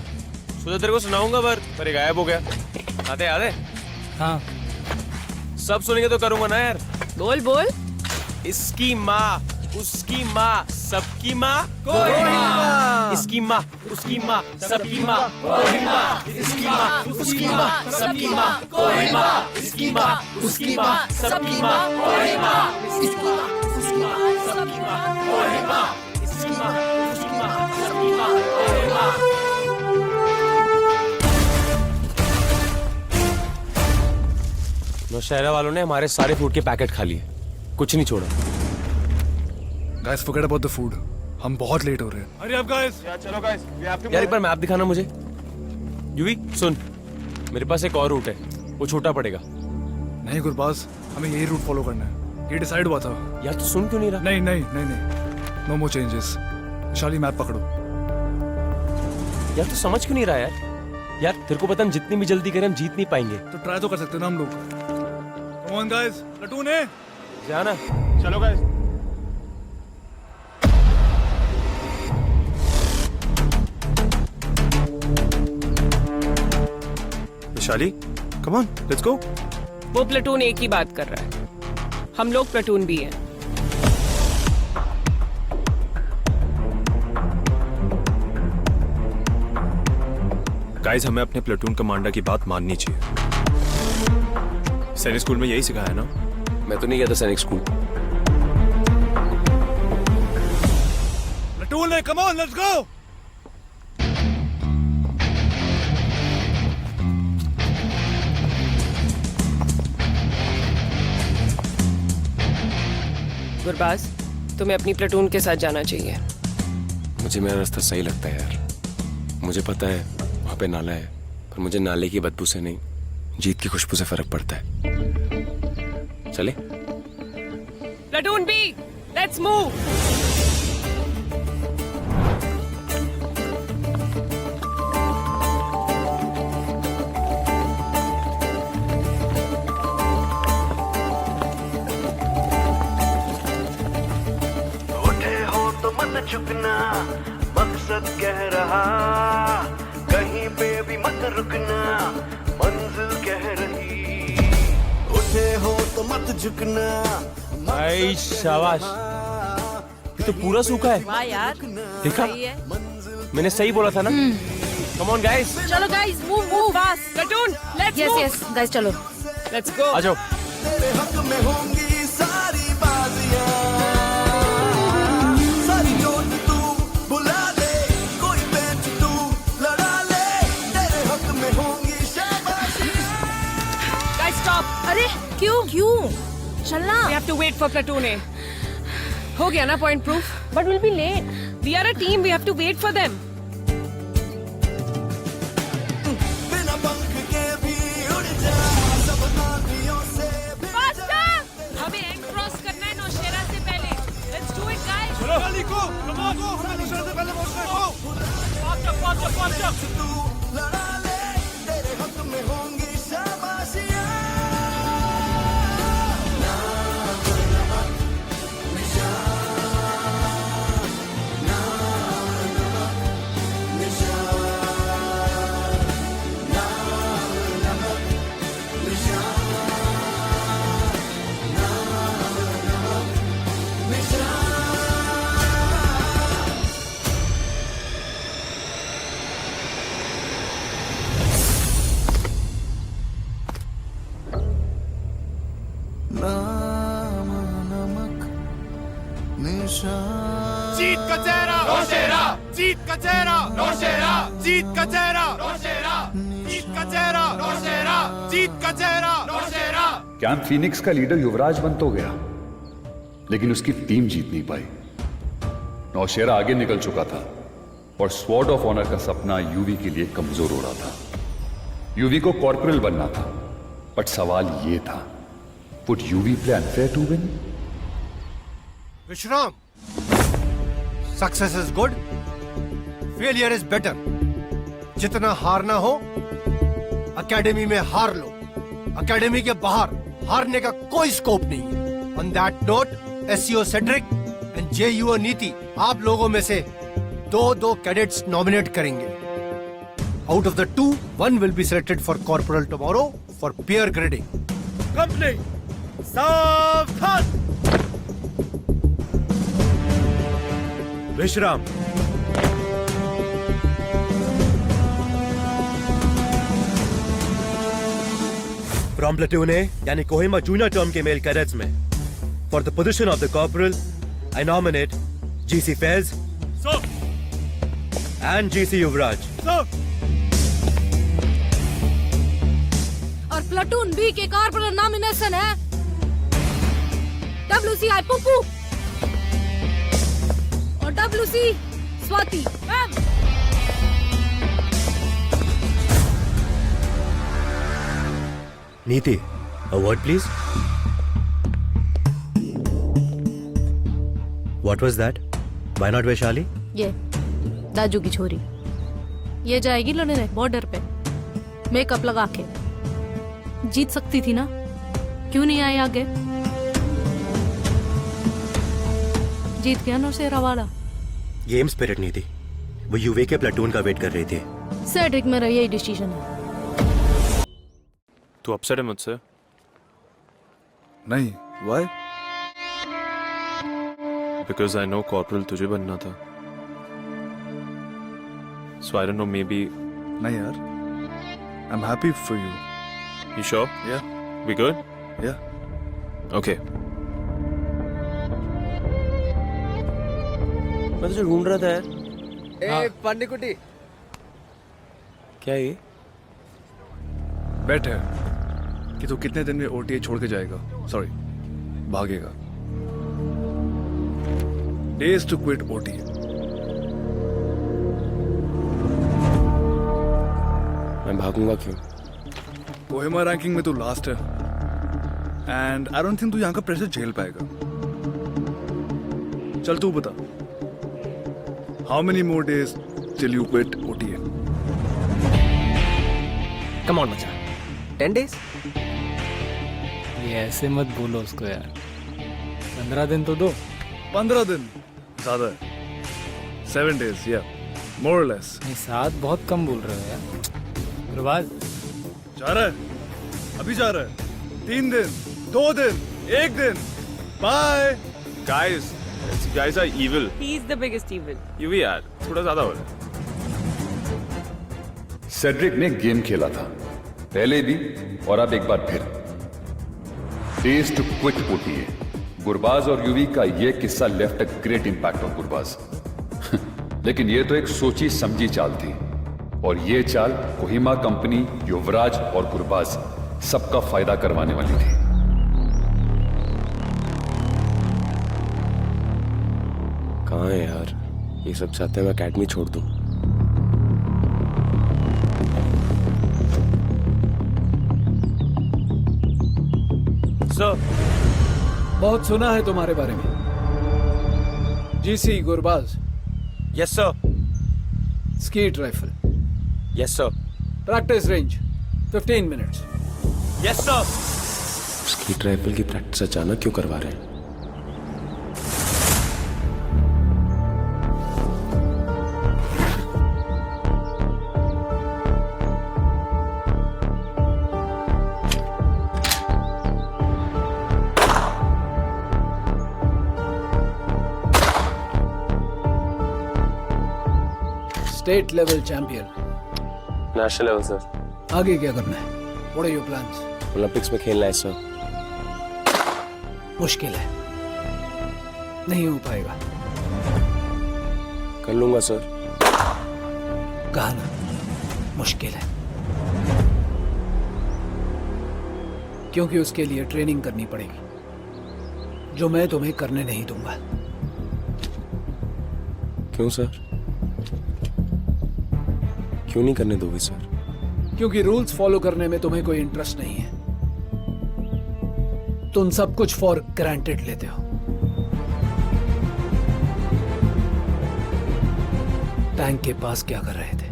सोचा तेरे को सुनाऊंगा पर ये गायब हो गया. याद है? हाँ. सब सुनेंगे तो करूंगा ना यार. बोल बोल. इसकी माँ, उसकी माँ, सबकी माँ कोहिमा. इसकी माँ, उसकी माँ, सबकी माँ कोहिमा. इसकी माँ, उसकी माँ, सबकी माँ कोहिमा. इसकी माँ, उसकी माँ, सबकी माँ कोहिमा. इसकी माँ, उसकी माँ, सबकी माँ कोहिमा. इसकी माँ, उसकी माँ, सबकी माँ कोहिमा. नौशहरा वालों ने हमारे सारे फूड के पैकेट खा लिए. कुछ नहीं छोड़ा. Guys forget about the food. हम बहुत लेट हो रहे हैं. अरे अब गाइस चलो गाइस. यार एक बार मैप दिखाना मुझे. यूवी सुन, मेरे पास एक और रूट है. वो छोटा पड़ेगा. नहीं गुरबाज, हमें यही रूट फॉलो करना है. ये डिसाइड हुआ था. यार तू सुन क्यों नहीं रहा? नहीं नहीं नहीं नहीं. No more changes. Vaishali map पकड़ो. यार तू समझ क्यों नहीं रहा यार? यार तेरे को पता हम जितनी भी जल्दी करें हम जीत नहीं पाएंगे. तो ट्राई तो कर सकते हैं ना हम लोग. कम ऑन गाइस, प्लेटून है. जाना. चलो guys. Vishali, come on, let's go. वो प्लेटून एक ही बात कर रहा है. हम लोग प्लेटून भी हैं. गाइस हमें अपने प्लेटून कमांडर की बात माननी चाहिए. सैनिक स्कूल में यही सिखाया ना? मैं तो नहीं गया था सैनिक स्कूल. प्लेटून है, come on, let's go. Gurbaz, तुम्हें अपनी प्लेटून के साथ जाना चाहिए. मुझे मेरा रास्ता सही लगता है यार. मुझे पता है वहाँ पे नाला है, पर मुझे नाले की बदबू से नहीं, जीत की खुशबू से फर्क पड़ता है. चले? Platoon B, let's move. झुकना मकसद कह रहा, कहीं पे भी मत रुकना, मंजिल कह रही. उठे हो तो मत झुकना. भाई शाबाश. ये तो पूरा सूखा है. वाह यार. देखा? मैंने सही बोला था ना. Come on guys. चलो guys, move move fast. Platoon, let's yes move. Yes guys चलो. Let's go. आ जाओ. तेरे हक में होंगी सारी बाजियां. सारी जोत तू बुला दे, कोई बेंच तू लड़ा ले. तेरे हक में होंगी शाबाशी. Guys stop. अरे क्यों क्यों? चलना. We have to wait for platoon A. हो गया ना point proof? But we'll be late. We are a team. We have to wait for them. बिना पंख के भी उड़ जा, सब आंधियों से Faster! हमें end cross करना है नौशेरा से पहले. Let's do it, guys. चलो वाली को, कम ऑन, हमें नौशेरा से पहले पहुंचना है. Fast up. तू लड़ा ले, तेरे हक में होंगी शाबाशियां. जीत का चेहरा नौशेरा. जीत का चेहरा नौशेरा. जीत का चेहरा नौशेरा. जीत का कैंप फीनिक्स का लीडर युवराज बन तो गया, लेकिन उसकी टीम जीत नहीं पाई। नौशेरा आगे निकल चुका था और स्वॉर्ड ऑफ ऑनर का सपना यूवी के लिए कमजोर हो रहा था। यूवी को कॉर्पोरल बनना था, बट सवाल यह था, would Yuvi play unfair to win? विश्राम, success is good, failure is better. जितना हारना हो एकेडमी में हार लो, एकेडमी के बाहर हारने का कोई स्कोप नहीं है। On that note, SEO Cedric and JUO Niti आप लोगों में से दो कैडेट्स नॉमिनेट करेंगे। Out of the 2, 1 will be selected for corporal tomorrow for peer grading. Company सावधान। विश्राम, फ्रॉम प्लेटून ए यानी कोहिमा जूनियर टर्म के मेल कैडेट्स में for the position of the corporal I nominate GC Faiz and GC Yuvraj. और platoon B के corporal nomination है WCI पुप्पू और WC Swati. नीति, a word please. What was that? Why not Vaishali? ये दाजू की छोरी, ये जाएगी लड़ने बॉर्डर पे मेकअप लगा के। जीत सकती थी ना, क्यों नहीं आई आगे? जीत गया नौशेरा वाला। गेम स्पिरिट नहीं थी, वो यूवी के प्लेटून का वेट कर रही थी। सेड्रिक मेरा यही डिसीजन है। तू अपसेट है मुझसे? नहीं, why? Because I know corporal तुझे बनना था। So I don't know, maybe. नहीं यार, I am happy for you. You sure? Yeah. We good? Yeah. Okay. मैं तुझे ढूंढ रहा था यार। पंडिकुटी, क्या ये? बेट है कि तू कितने दिन में ओटीए छोड़ के जाएगा, सॉरी भागेगा। Days to quit OTA. मैं भागूंगा क्यों? कोहिमा रैंकिंग में तू लास्ट है एंड आई डोंट थिंक तू यहाँ का प्रेशर झेल पाएगा। चल तू बता, how many more days till you quit OTA? Come on मचा, 10 days? ये ऐसे मत बोलो उसको यार, 15 दिन तो दो। 15 दिन ज्यादा है। 7 days, yeah, more or less. नहीं, 7 बहुत कम बोल रहे हो यार। गुरबाज जा रहा है, अभी जा रहा है। 3 दिन, 2 दिन, 1 दिन, bye. Guys are evil. He is the biggest evil. You भी यार, थोड़ा ज्यादा हो रहा है। सेड्रिक ने गेम खेला था, पहले भी और अब एक बार फिर। Days to quit OTA. Gurbaz और यूवी का यह किस्सा left a great impact on Gurbaz. लेकिन यह तो एक सोची समझी चाल थी, और यह चाल कोहिमा कंपनी, युवराज और गुरबाज सबका फायदा करवाने वाली थी। कहाँ है यार? ये सब चाहते हैं मैं अकेडमी छोड़ दूं। सर, बहुत सुना है तुम्हारे बारे में। GC Gurbaz. Yes sir. Skeet rifle. Yes sir. Practice range 15 minutes. Yes sir. Skeet rifle की प्रैक्टिस अचानक क्यों करवा रहे हैं? State level champion. National level sir. आगे क्या करना है? What are your plans? Olympics में खेलना है सर। मुश्किल है, नहीं हो पाएगा। कर लूंगा सर। कहा ना, मुश्किल है। क्योंकि उसके लिए ट्रेनिंग करनी पड़ेगी, जो मैं तुम्हें करने नहीं दूंगा। क्यों सर? क्यों नहीं करने दोगे सर? क्योंकि रूल्स फॉलो करने में तुम्हें कोई इंटरेस्ट नहीं है। तुम सब कुछ फॉर ग्रांटेड लेते हो। टैंक के पास क्या कर रहे थे?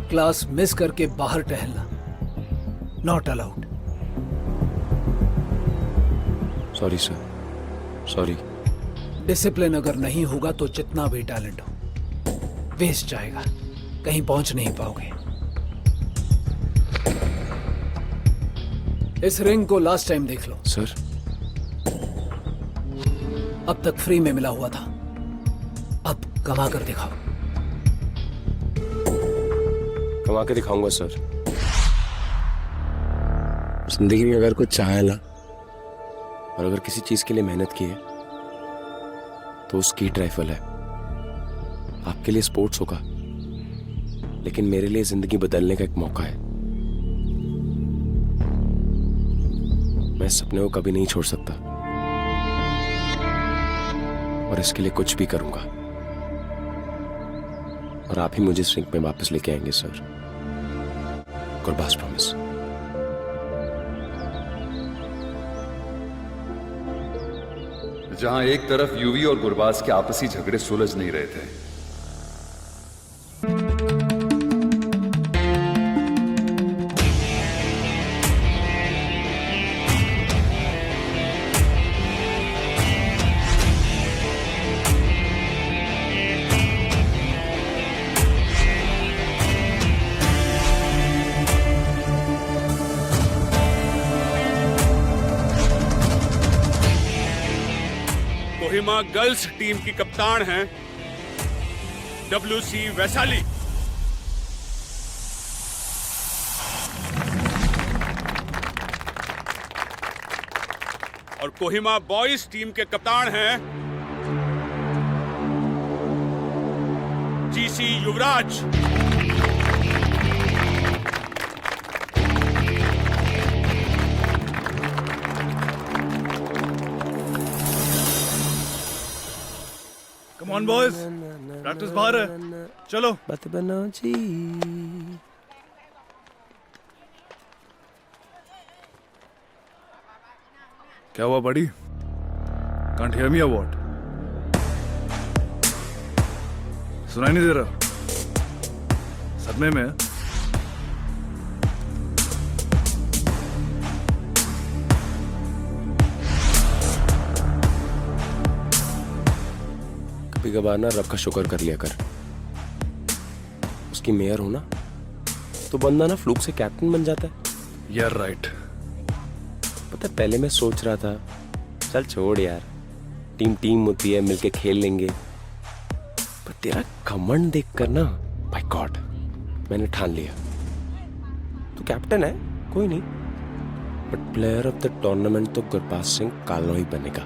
क्लास मिस करके बाहर टहलना not allowed. Sorry sir, sorry. Discipline अगर नहीं होगा तो जितना भी टैलेंट हो वेस्ट जाएगा, कहीं पहुंच नहीं पाओगे। इस रिंग को लास्ट टाइम देख लो। सर, अब तक फ्री में मिला हुआ था, अब कमा कर दिखाओ। कमा के दिखाऊंगा सर। जिंदगी में अगर कुछ चाहे ना, और अगर किसी चीज के लिए मेहनत की है तो उसकी राइफल है। आपके लिए स्पोर्ट्स होगा, लेकिन मेरे लिए जिंदगी बदलने का एक मौका है। मैं इस सपने को कभी नहीं छोड़ सकता, और इसके लिए कुछ भी करूंगा। और आप ही मुझे इस रिंग में वापस लेके आएंगे सर। गुरबाज प्रॉमिस। जहां एक तरफ यूवी और गुरबाज के आपसी झगड़े सुलझ नहीं रहे थे, कोहिमा गर्ल्स टीम की कप्तान हैं WC वैशाली। और कोहिमा बॉयज टीम के कप्तान हैं GC Yuvraj. Come on boys, practice बाहर है, चलो। बात बनाओ जी। क्या हुआ बड़ी? Can't hear me or what? सुनाई नहीं दे रहा? सदमे में है? कभी कभार ना रब का शुक्र कर लिया कर। उसकी मेयर हो ना, तो बंदा ना फ्लूक से कैप्टन बन जाता है। You're right. पता है, पहले मैं सोच रहा था चल छोड़ यार, टीम होती है, मिलके खेल लेंगे। पर तेरा घमंड देखकर ना, बाय गॉड, मैंने ठान लिया। तो कैप्टन है कोई नहीं, but player of the tournament तो गुरबाज सिंह कालनो ही बनेगा।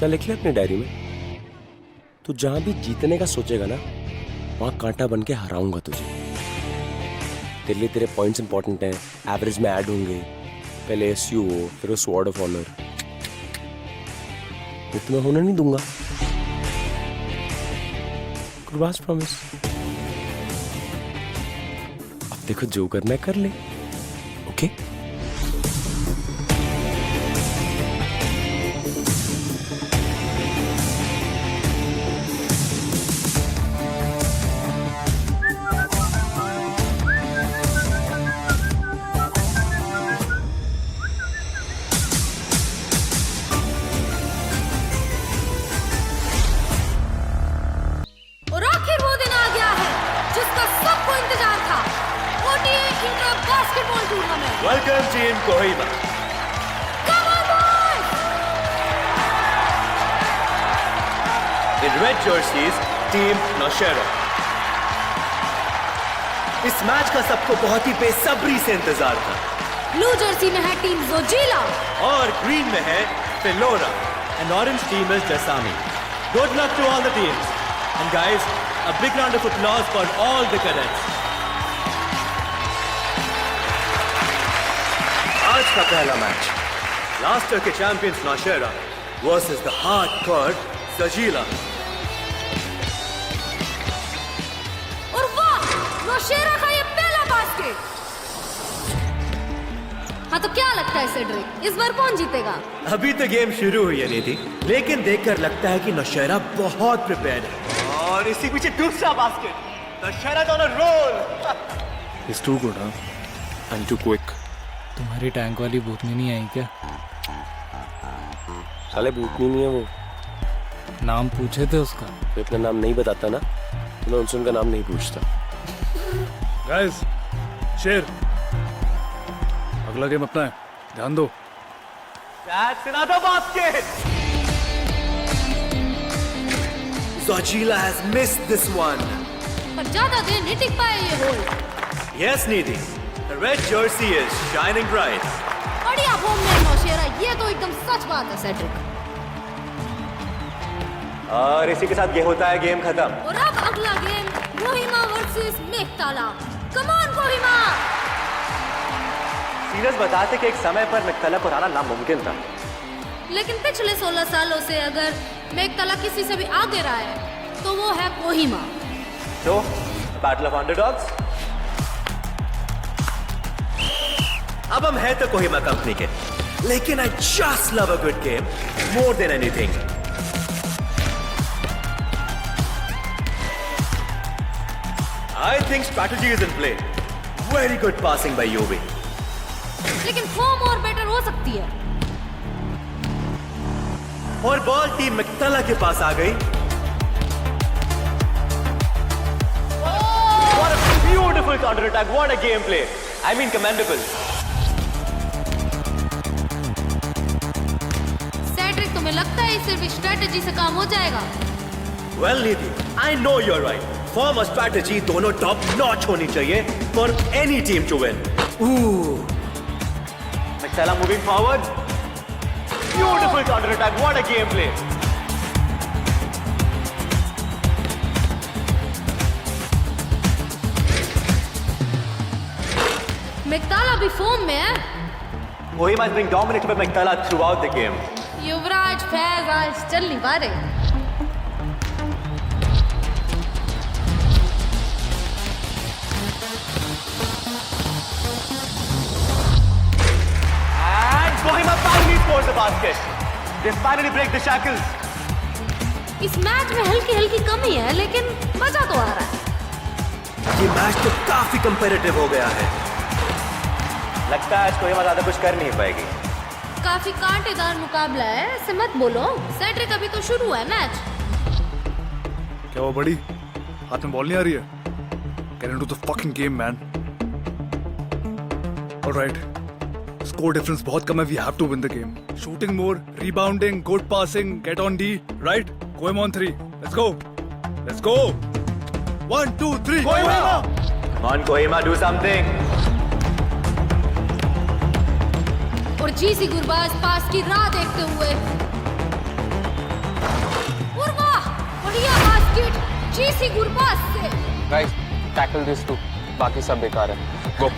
चल लिख ले अपनी डायरी में। तू जहां भी जीतने का सोचेगा ना, वहां कांटा बन के हराऊंगा तुझे। तेरे लिए तेरे पॉइंट्स इंपॉर्टेंट हैं, एवरेज में ऐड होंगे। पहले SU हो, फिर स्वॉर्ड ऑफ ऑनर। वो तुम्हें होने नहीं दूंगा। गुरबाज प्रॉमिस। अब देखो जो करना है कर ले, ओके? और आखिर वो दिन आ गया है जिसका सबको इंतजार था। OTA inter basketball tournament. Welcome team Kohima. Come on boys! In red jerseys, team Nowshera. इस मैच का सबको बहुत ही बेसब्री से इंतजार था। ब्लू जर्सी में है टीम जोजिला और ग्रीन में है फिलोरा। And orange team is Jasami. Good luck to all the teams. And guys, A big round of applause for all the cadets. आज का पहला मैच लास्ट ईयर के champions Naushera versus the hardcore Sajeela. और वाह, नौशेरा का ये पहला बास्केट। हाँ तो क्या लगता है सेड्रिक, इस बार कौन जीतेगा? अभी तो गेम शुरू हुई है नीति, लेकिन देखकर लगता है कि नौशेरा बहुत प्रिपेयर्ड है। और इसी पीछे दूसरा basket, Naushera on a roll. He's too good, huh? And too quick. तुम्हारी टैंक वाली भूतनी नहीं आई क्या? साले भूतनी नहीं है वो। नाम पूछे थे उसका? मैं अपना नाम नहीं बताता ना, तो मैं उनसे उनका नाम नहीं पूछता। Guys, शेर, अगला गेम अपना है, ध्यान दो। That's another basket. Sajila has missed this one. पर ज्यादा देर नहीं टिक पाए ये hole. Yes, Nidhi. The red jersey is shining bright. बढ़िया होम में नौशेरा, ये तो एकदम सच बात है सेड्रिक। और इसी के साथ ये होता है गेम खत्म। और अब अगला game Kohima versus Meghtala. Come on Kohima. Serious बताते कि एक समय पर मेघताला को हराना नामुमकिन था। लेकिन पिछले 16 सालों से अगर मेघताला किसी से भी आगे रहा है तो वो है कोहिमा। तो बैटल ऑफ अंडरडॉग्स। अब हम हैं तो कोहिमा कंपनी के, लेकिन I just love a good game more than anything. I think strategy is in play. Very good passing by Yobi. लेकिन फॉर्म और बेटर हो सकती है। और बॉल टीम मेघताला के पास आ गई। What a beautiful counter attack! What a game play! I mean, commendable. Cedric, तुम्हें लगता है सिर्फ स्ट्रेटजी से काम हो जाएगा? Well, Nidhi, I know you're right. Form और strategy दोनों top notch होनी चाहिए for any team to win. Ooh. Meghtaala moving forward. Beautiful counter attack. What a game play. मेघताला भी फॉर्म में है। Kohima has been dominated by Meghtaala throughout the game. युवराज फैज आज चल नहीं पा रहे। And Kohima finally scores the basket. They finally break the shackles. इस match में हल्की हल्की कमी है, लेकिन मजा तो आ रहा है। ये मैच तो काफी कंपेरेटिव हो गया है। लगता है आज कोहिमा ज्यादा कुछ कर नहीं पाएगी। काफी कांटेदार मुकाबला है, ऐसे मत बोलो। सेड्रिक, अभी तो शुरू है मैच। क्या वो बड़ी हाथ में बॉल नहीं आ रही है? Get into the fucking game, man. All right. Score difference बहुत कम है. We have to win the game. Shooting more, rebounding, good passing, get on D, right? Kohima on 3. Let's go. Let's go. 1, 2, 3. Kohima! Come on, Kohima, do something. और GC Gurbaz पास की राह देखते हुए। और वाह, बढ़िया बास्केट जीसी गुरबाज से। Guys, tackle this too. बाकी सब बेकार है। Go.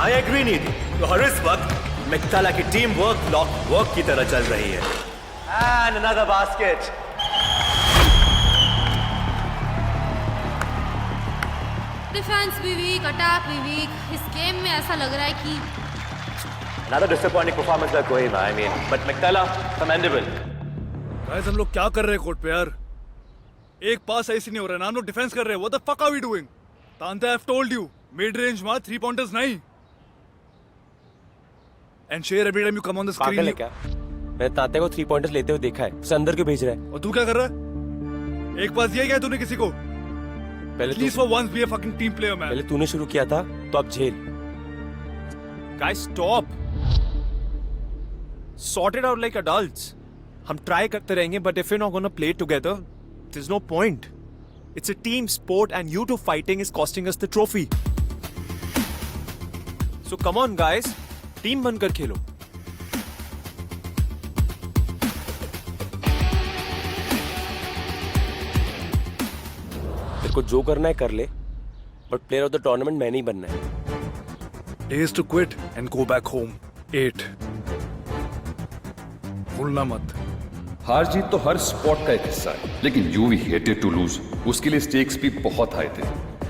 I agree, Nidhi. तो हर इस वक्त मेघताला की टीम वर्क की तरह चल रही है। And another basket. डिफेंस भी वीक, अटैक भी वीक। इस गेम में ऐसा लग रहा है कि Another disappointing performance by Kohima, I mean, but Meghtaala, commendable. Guys, हम लोग क्या कर रहे हैं कोर्ट पे यार? एक पास ऐसे नहीं हो रहा है ना, हम लोग डिफेंस कर रहे हैं। What the fuck are we doing? तांते, I've told you, mid range मार, 3 pointers नहीं। And share every time you come on the screen. पागल है क्या? मैंने ताते को 3 पॉइंटर्स लेते हुए देखा है। उसे अंदर क्यों भेज रहा है? और तू क्या कर रहा है? एक पास दिया क्या तूने किसी को? पहले Please for once be a fucking team player, man. पहले तूने शुरू किया था, तो अब झेल। Guys, stop. Sort it out like adults. हम ट्राई करते रहेंगे, but if we're not gonna play together, there's no point. It's a team sport, and you two fighting is costing us the trophy. So come on, guys, team बनकर खेलो. The तेरे को जो करना है कर ले, but player of the tournament मैं नहीं बनना है। Days to quit and go back home. 8. भूलना मत। हार जीत तो हर स्पोर्ट का एक हिस्सा है, लेकिन यूवी हेटेड टू लूज। उसके लिए स्टेक्स भी बहुत हाई थे।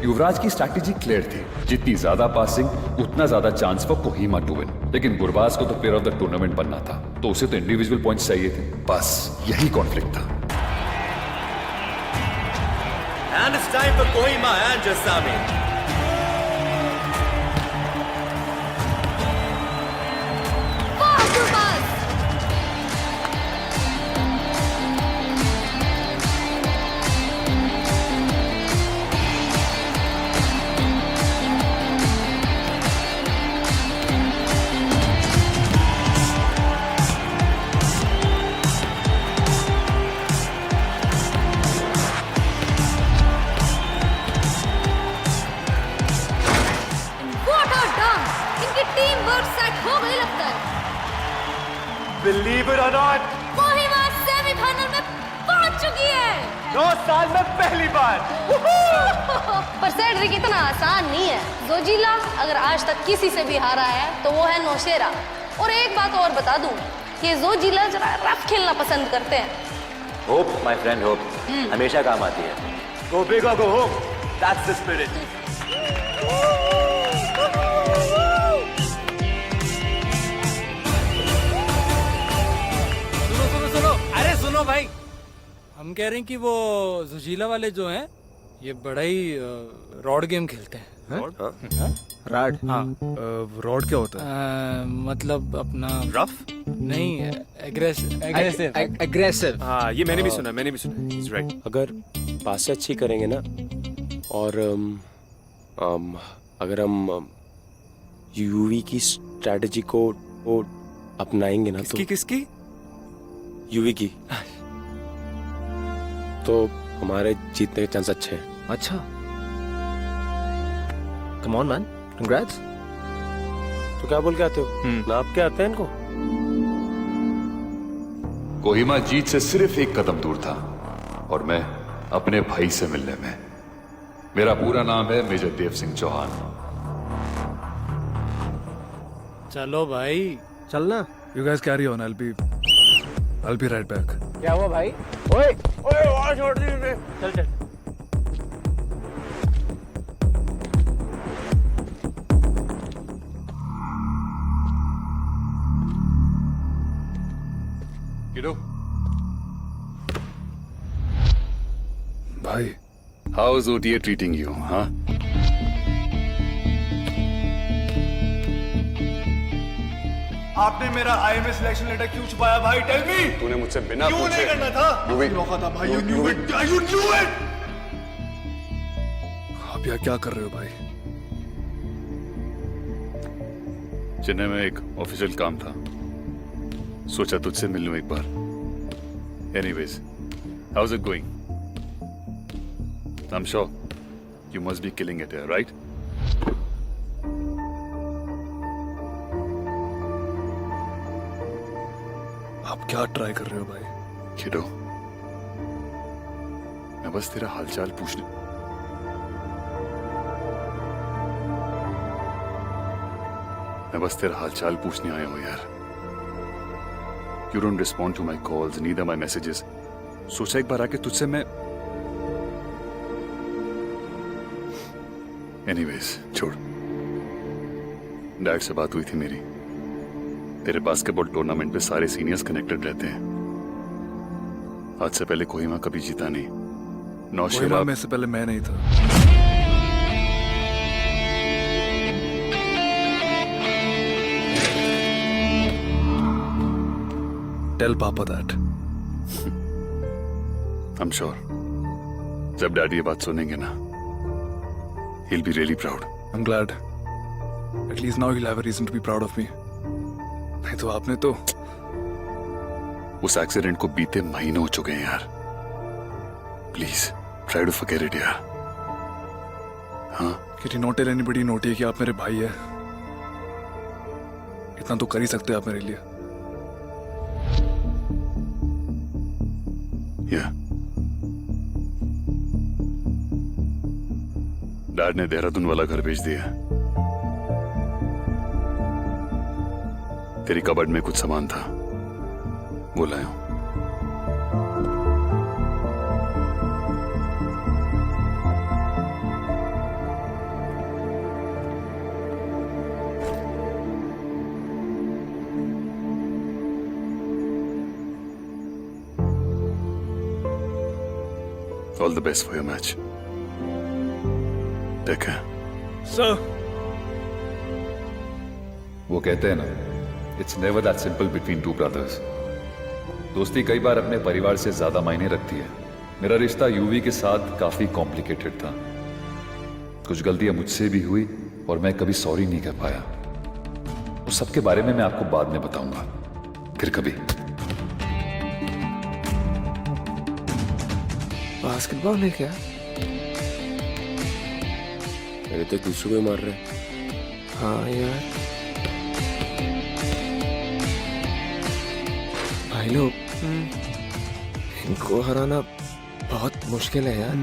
युवराज की स्ट्रैटेजी क्लियर थी, जितनी ज्यादा पासिंग उतना ज्यादा chance for Kohima to win. लेकिन गुरबाज को तो प्लेयर ऑफ द टूर्नामेंट बनना था, तो उसे तो इंडिविजुअल पॉइंट्स चाहिए थे। बस यही कॉन्फ्लिक्ट था। And it's time for Kohima and Jasami. Believe it or not, Kohima semifinal में पहुंच चुकी है 9 साल में पहली बार। पर सेड्रिक इतना आसान नहीं है। जोजिला अगर आज तक किसी से भी हारा है तो वो है नौशेरा। और एक बात और बता दूं कि जोजिला जरा रफ खेलना पसंद करते हैं। होप माय फ्रेंड होप हमेशा काम आती है। Go big or go home. That's the spirit. अरे सुनो भाई, हम कह रहे हैं कि वो जुजीला वाले जो हैं ये बड़ा ही रॉड गेम खेलते हैं। रॉड? हाँ। रॉड क्या होता है? मतलब अपना रफ नहीं, एग्रेसिव। हाँ, ये मैंने भी सुना, मैंने भी सुना। He's right. अगर पास से अच्छी करेंगे ना, और अगर हम यूवी की स्ट्रैटेजी को अपनाएंगे ना, किसकी किसकी? यूवी की, तो हमारे जीतने के चांस अच्छे हैं। अच्छा, कम ऑन मैन, कंग्रेट्स। तो क्या बोल के आते हो? नाप के आते हैं इनको। कोहिमा जीत से सिर्फ एक कदम दूर था, और मैं अपने भाई से मिलने में। मेरा पूरा नाम है मेजर देव सिंह चौहान। चलो भाई, चलना। You guys carry on. I'll be right back. क्या हुआ भाई? ओए ओए, और छोड़ दी मुझे। चल चल। Kiddo. भाई, how is OTA treating you, huh? आपने मेरा IMA सिलेक्शन लेटर क्यों छुपाया भाई? Tell me. तूने मुझसे बिना क्यों पूछे नहीं करना था? यूवी, मौका था भाई। You knew it. आप यहाँ क्या कर रहे हो भाई? चेन्नई में एक ऑफिशियल काम था, सोचा तुझसे मिल लूं एक बार। Anyways, how's it going? I'm sure you must be killing it here, right? आप क्या ट्राई कर रहे हो भाई? किडो, मैं बस तेरा हालचाल पूछने। मैं बस तेरा हालचाल पूछने आया हूं यार। You don't respond to my calls, neither my messages. सोचा एक बार आके तुझसे मैं। Anyways, छोड़। डैड से बात हुई थी मेरी। तेरे बास्केटबॉल टूर्नामेंट पे सारे सीनियर्स कनेक्टेड रहते हैं। आज से पहले कोहिमा कभी जीता नहीं। कोहिमा में से पहले मैं नहीं था। Tell Papa that. I'm sure. जब डैडी ये बात सुनेंगे ना, he'll be really proud. I'm glad. At least now he'll have a reason to be proud of me. नहीं तो आपने तो। उस एक्सीडेंट को बीते महीने हो चुके हैं यार। Please try to forget it यार। हाँ, कि नॉट टेल एनीबॉडी नोट है कि आप मेरे भाई है। इतना तो कर ही सकते हैं आप मेरे लिए। डैड ने देहरादून वाला घर बेच दिया। तेरी कबर्ड में कुछ सामान था, वो लाया हूं। All the best for your match. Take care. Sir. वो कहते हैं ना, it's never that simple between two brothers. दोस्ती कई बार अपने परिवार से ज्यादा मायने रखती है। मेरा रिश्ता यूवी के साथ काफी कॉम्प्लिकेटेड था। कुछ गलतियां मुझसे भी हुई और मैं कभी सॉरी नहीं कह पाया। उस सब के बारे में मैं आपको बाद में बताऊंगा, फिर कभी। बास्केटबॉल है क्या? अरे तो दूसरे को ही मार रहे। हाँ यार, भाई लोग इनको हराना बहुत मुश्किल है यार।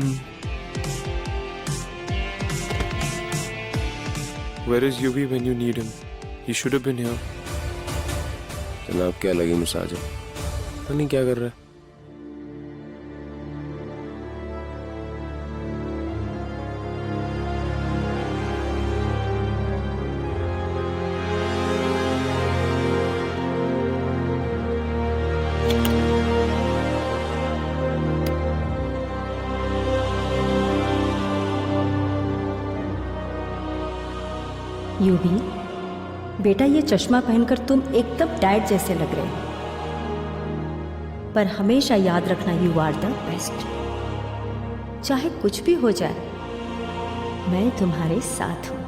Where is Yuvi when you need him? He should have been here. जनाब क्या लगी मसाज? पता नहीं क्या कर रहा है। यूवी, बेटा ये चश्मा पहनकर तुम एकदम डैड जैसे लग रहे हो, पर हमेशा याद रखना यू आर द बेस्ट। चाहे कुछ भी हो जाए, मैं तुम्हारे साथ हूँ।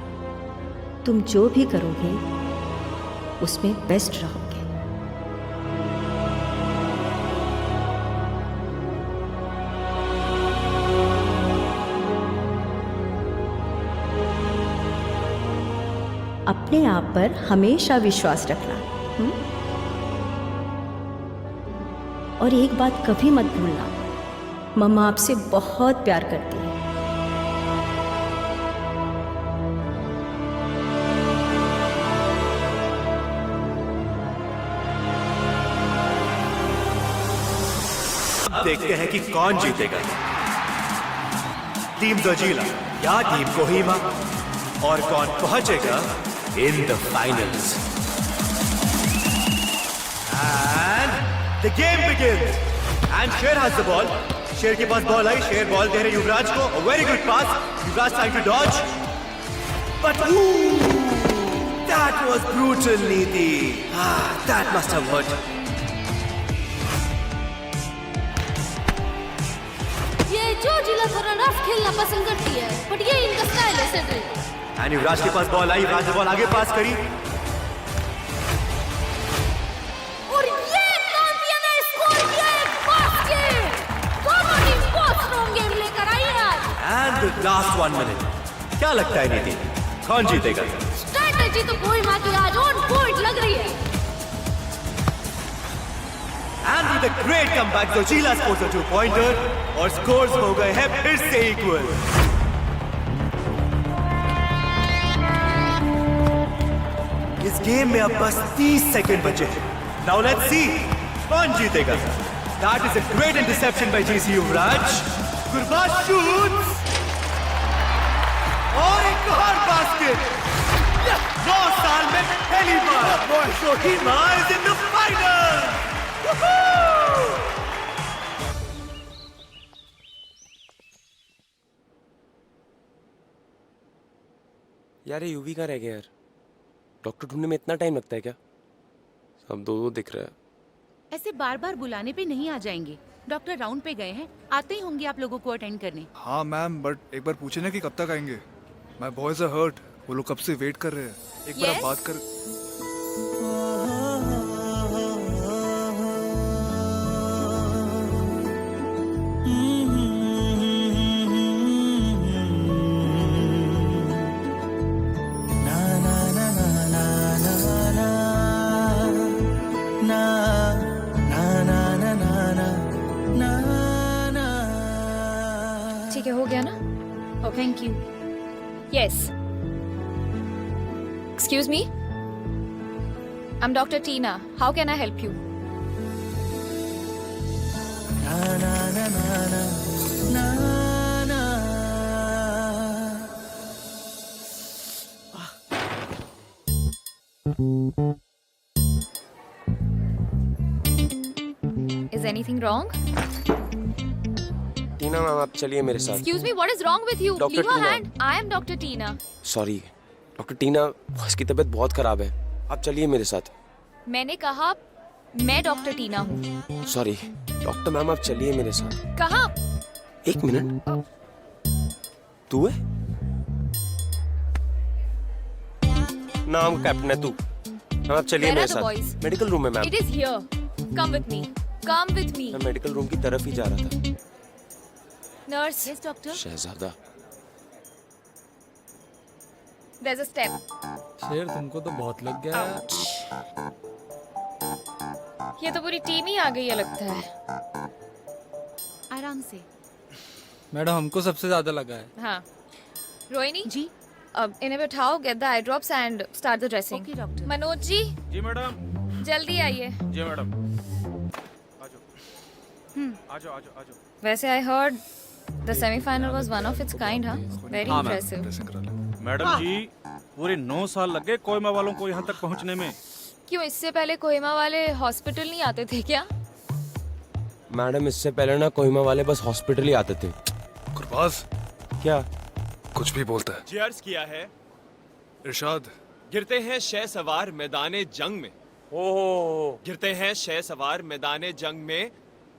तुम जो भी करोगे उसमें बेस्ट रहोगे। अपने आप पर हमेशा विश्वास रखना। और एक बात कभी मत भूलना, मम्मा आपसे बहुत प्यार करती है। अब देखते हैं कि कौन जीतेगा, टीम जोजीला या टीम कोहिमा, और कौन पहुंचेगा in the finals. And the game begins. And Sher has the ball. Sher के पास बॉल आई, Sher बॉल दे रहे युवराज को. A very good pass. Yuvraj trying to dodge. But that was brutal, Neeti. That must have hurt. ये जोजिला थोड़ा rough खेलना पसंद करती है, but ये इनका स्टाइल है सेड्रिक। एंड युवराज के पास बॉल आई, युवराज ने बॉल आगे पास करी। और ये कांतिया ने स्कोर किया एक बास्केट। दोनों टीम बहुत स्ट्रॉन्ग गेम लेकर आई है आज। एंड द लास्ट 1 मिनट, क्या लगता है नीति, कौन जीतेगा? स्ट्रैटेजी तो कोहिमा की आज ऑन पॉइंट लग रही है। And with a great comeback Zojila scores a two pointer और स्कोर्स हो गए हैं फिर से इक्वल। इस गेम में अब बस 30 सेकंड बचे। नाउ लेट्स सी कौन जीतेगा। That is a great interception by GC Yuvraj. Gurbaz shoots और एक और बास्केट। 9 साल में पहली बार Kohima is in the final. यार ये यूवी का रह गया यार। डॉक्टर ढूंढने में इतना टाइम लगता है क्या? सब दो दिख रहा है। ऐसे बार बार बुलाने पे नहीं आ जाएंगे। डॉक्टर राउंड पे गए हैं, आते ही होंगे आप लोगों को अटेंड करने। हाँ मैम, बट एक बार पूछे ना कि कब तक आएंगे। माय बॉयज आर हर्ट, वो लोग कब से वेट कर रहे हैं। एक बार आप बात कर। ठीक है, हो गया ना? Thank you. Yes. Excuse me? I'm Dr. Tina. How can I help you? Is anything wrong? Tina ma'am आप चलिए मेरे साथ। Excuse me, what is wrong with you? Dr. Leave her Tina. hand. I am Dr. Tina. Sorry doctor Tina, उसकी तबीयत बहुत खराब है, आप चलिए मेरे साथ। मैंने कहा मैं डॉक्टर टीना हूँ। सॉरी डॉक्टर मैम आप चलिए मेरे साथ। कहाँ? एक मिनट, तू है? नाम कैप्टन है तू। मैम आप चलिए Where मेरे are the साथ। boys? मेडिकल रूम में ma'am. It is here. Come with me. Come with me. मैं मेडिकल रूम की तरफ ही जा रहा था। Nurse. Yes, doctor. Shahzada. There's a step. शेर तुमको तो बहुत लग गया है। ये तो पूरी टीम ही आ गई है लगता है। आराम से। मैडम हमको सबसे ज्यादा लगा है। हाँ। रोहिणी जी, अब इन्हें बैठाओ, get the eye drops and start the dressing. Okay, doctor. Manoj ji. जी मैडम। जल्दी आइए। जी मैडम। आजो आजो आजो। वैसे I heard the semi-final was one of its kind, huh? Very impressive. Madam ji पूरे 9 साल लग गए कोहिमा वालों को यहाँ तक पहुँचने में। क्यों इससे पहले कोहिमा वाले हॉस्पिटल नहीं आते थे क्या? मैडम इससे पहले ना कोहिमा वाले बस हॉस्पिटल ही आते थे। गुरबाज क्या? कुछ भी बोलता है। जी अर्ज किया है। इरशाद। गिरते हैं शह सवार मैदाने जंग में। ओहो। गिरते हैं शह सवार मैदाने जंग में,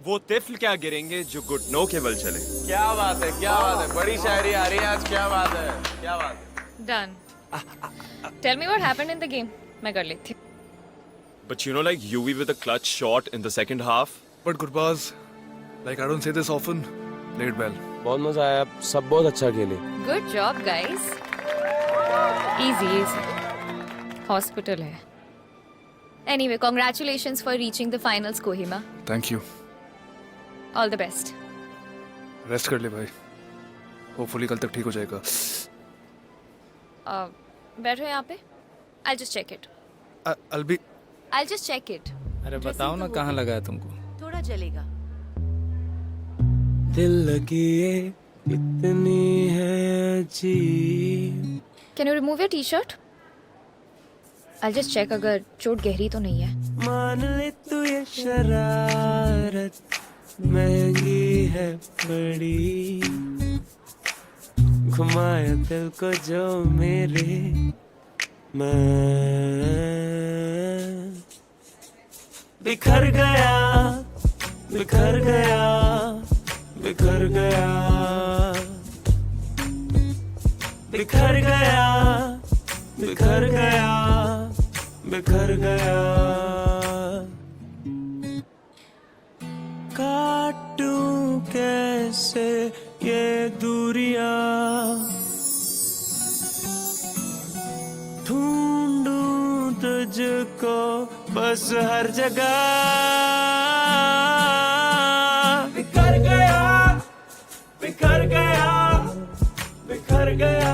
वो तिफल क्या गिरेंगे जो घुटनों के बल चले। क्या बात है, क्या बात है, बड़ी शायरी आ रही है आज, क्या बात है, क्या बात है। Done. Tell me what happened in the game. मैं कर लेती हूँ। But you know, like UV with a clutch shot in the second half. But Gurbaz, like I don't say this often, played well. बहुत मजा आया, सब बहुत अच्छा खेले। Good job, guys. Easy, easy. Hospital है। Anyway, congratulations for reaching the finals, Kohima. Thank you. All the best. Rest कर ले भाई। Hopefully कल तक ठीक हो जाएगा। बैठो यहाँ पे। I'll just check it. I'll just check it. अरे बताओ ना कहाँ लगा है तुमको? थोड़ा जलेगा। दिल लगी ये इतनी है अजीब। Can you remove your t-shirt? I'll just check अगर चोट गहरी तो नहीं है। मान ले तू ये शरारत महंगी है बड़ी, घुमाया दिल को जो मेरे, मैं बिखर गया, बिखर गया, बिखर गया, बिखर गया, बिखर गया, बिखर गया। काटूं कैसे ये दूरियां, ढूंढूं तुझको बस हर जगह, बिखर गया, बिखर गया, बिखर गया।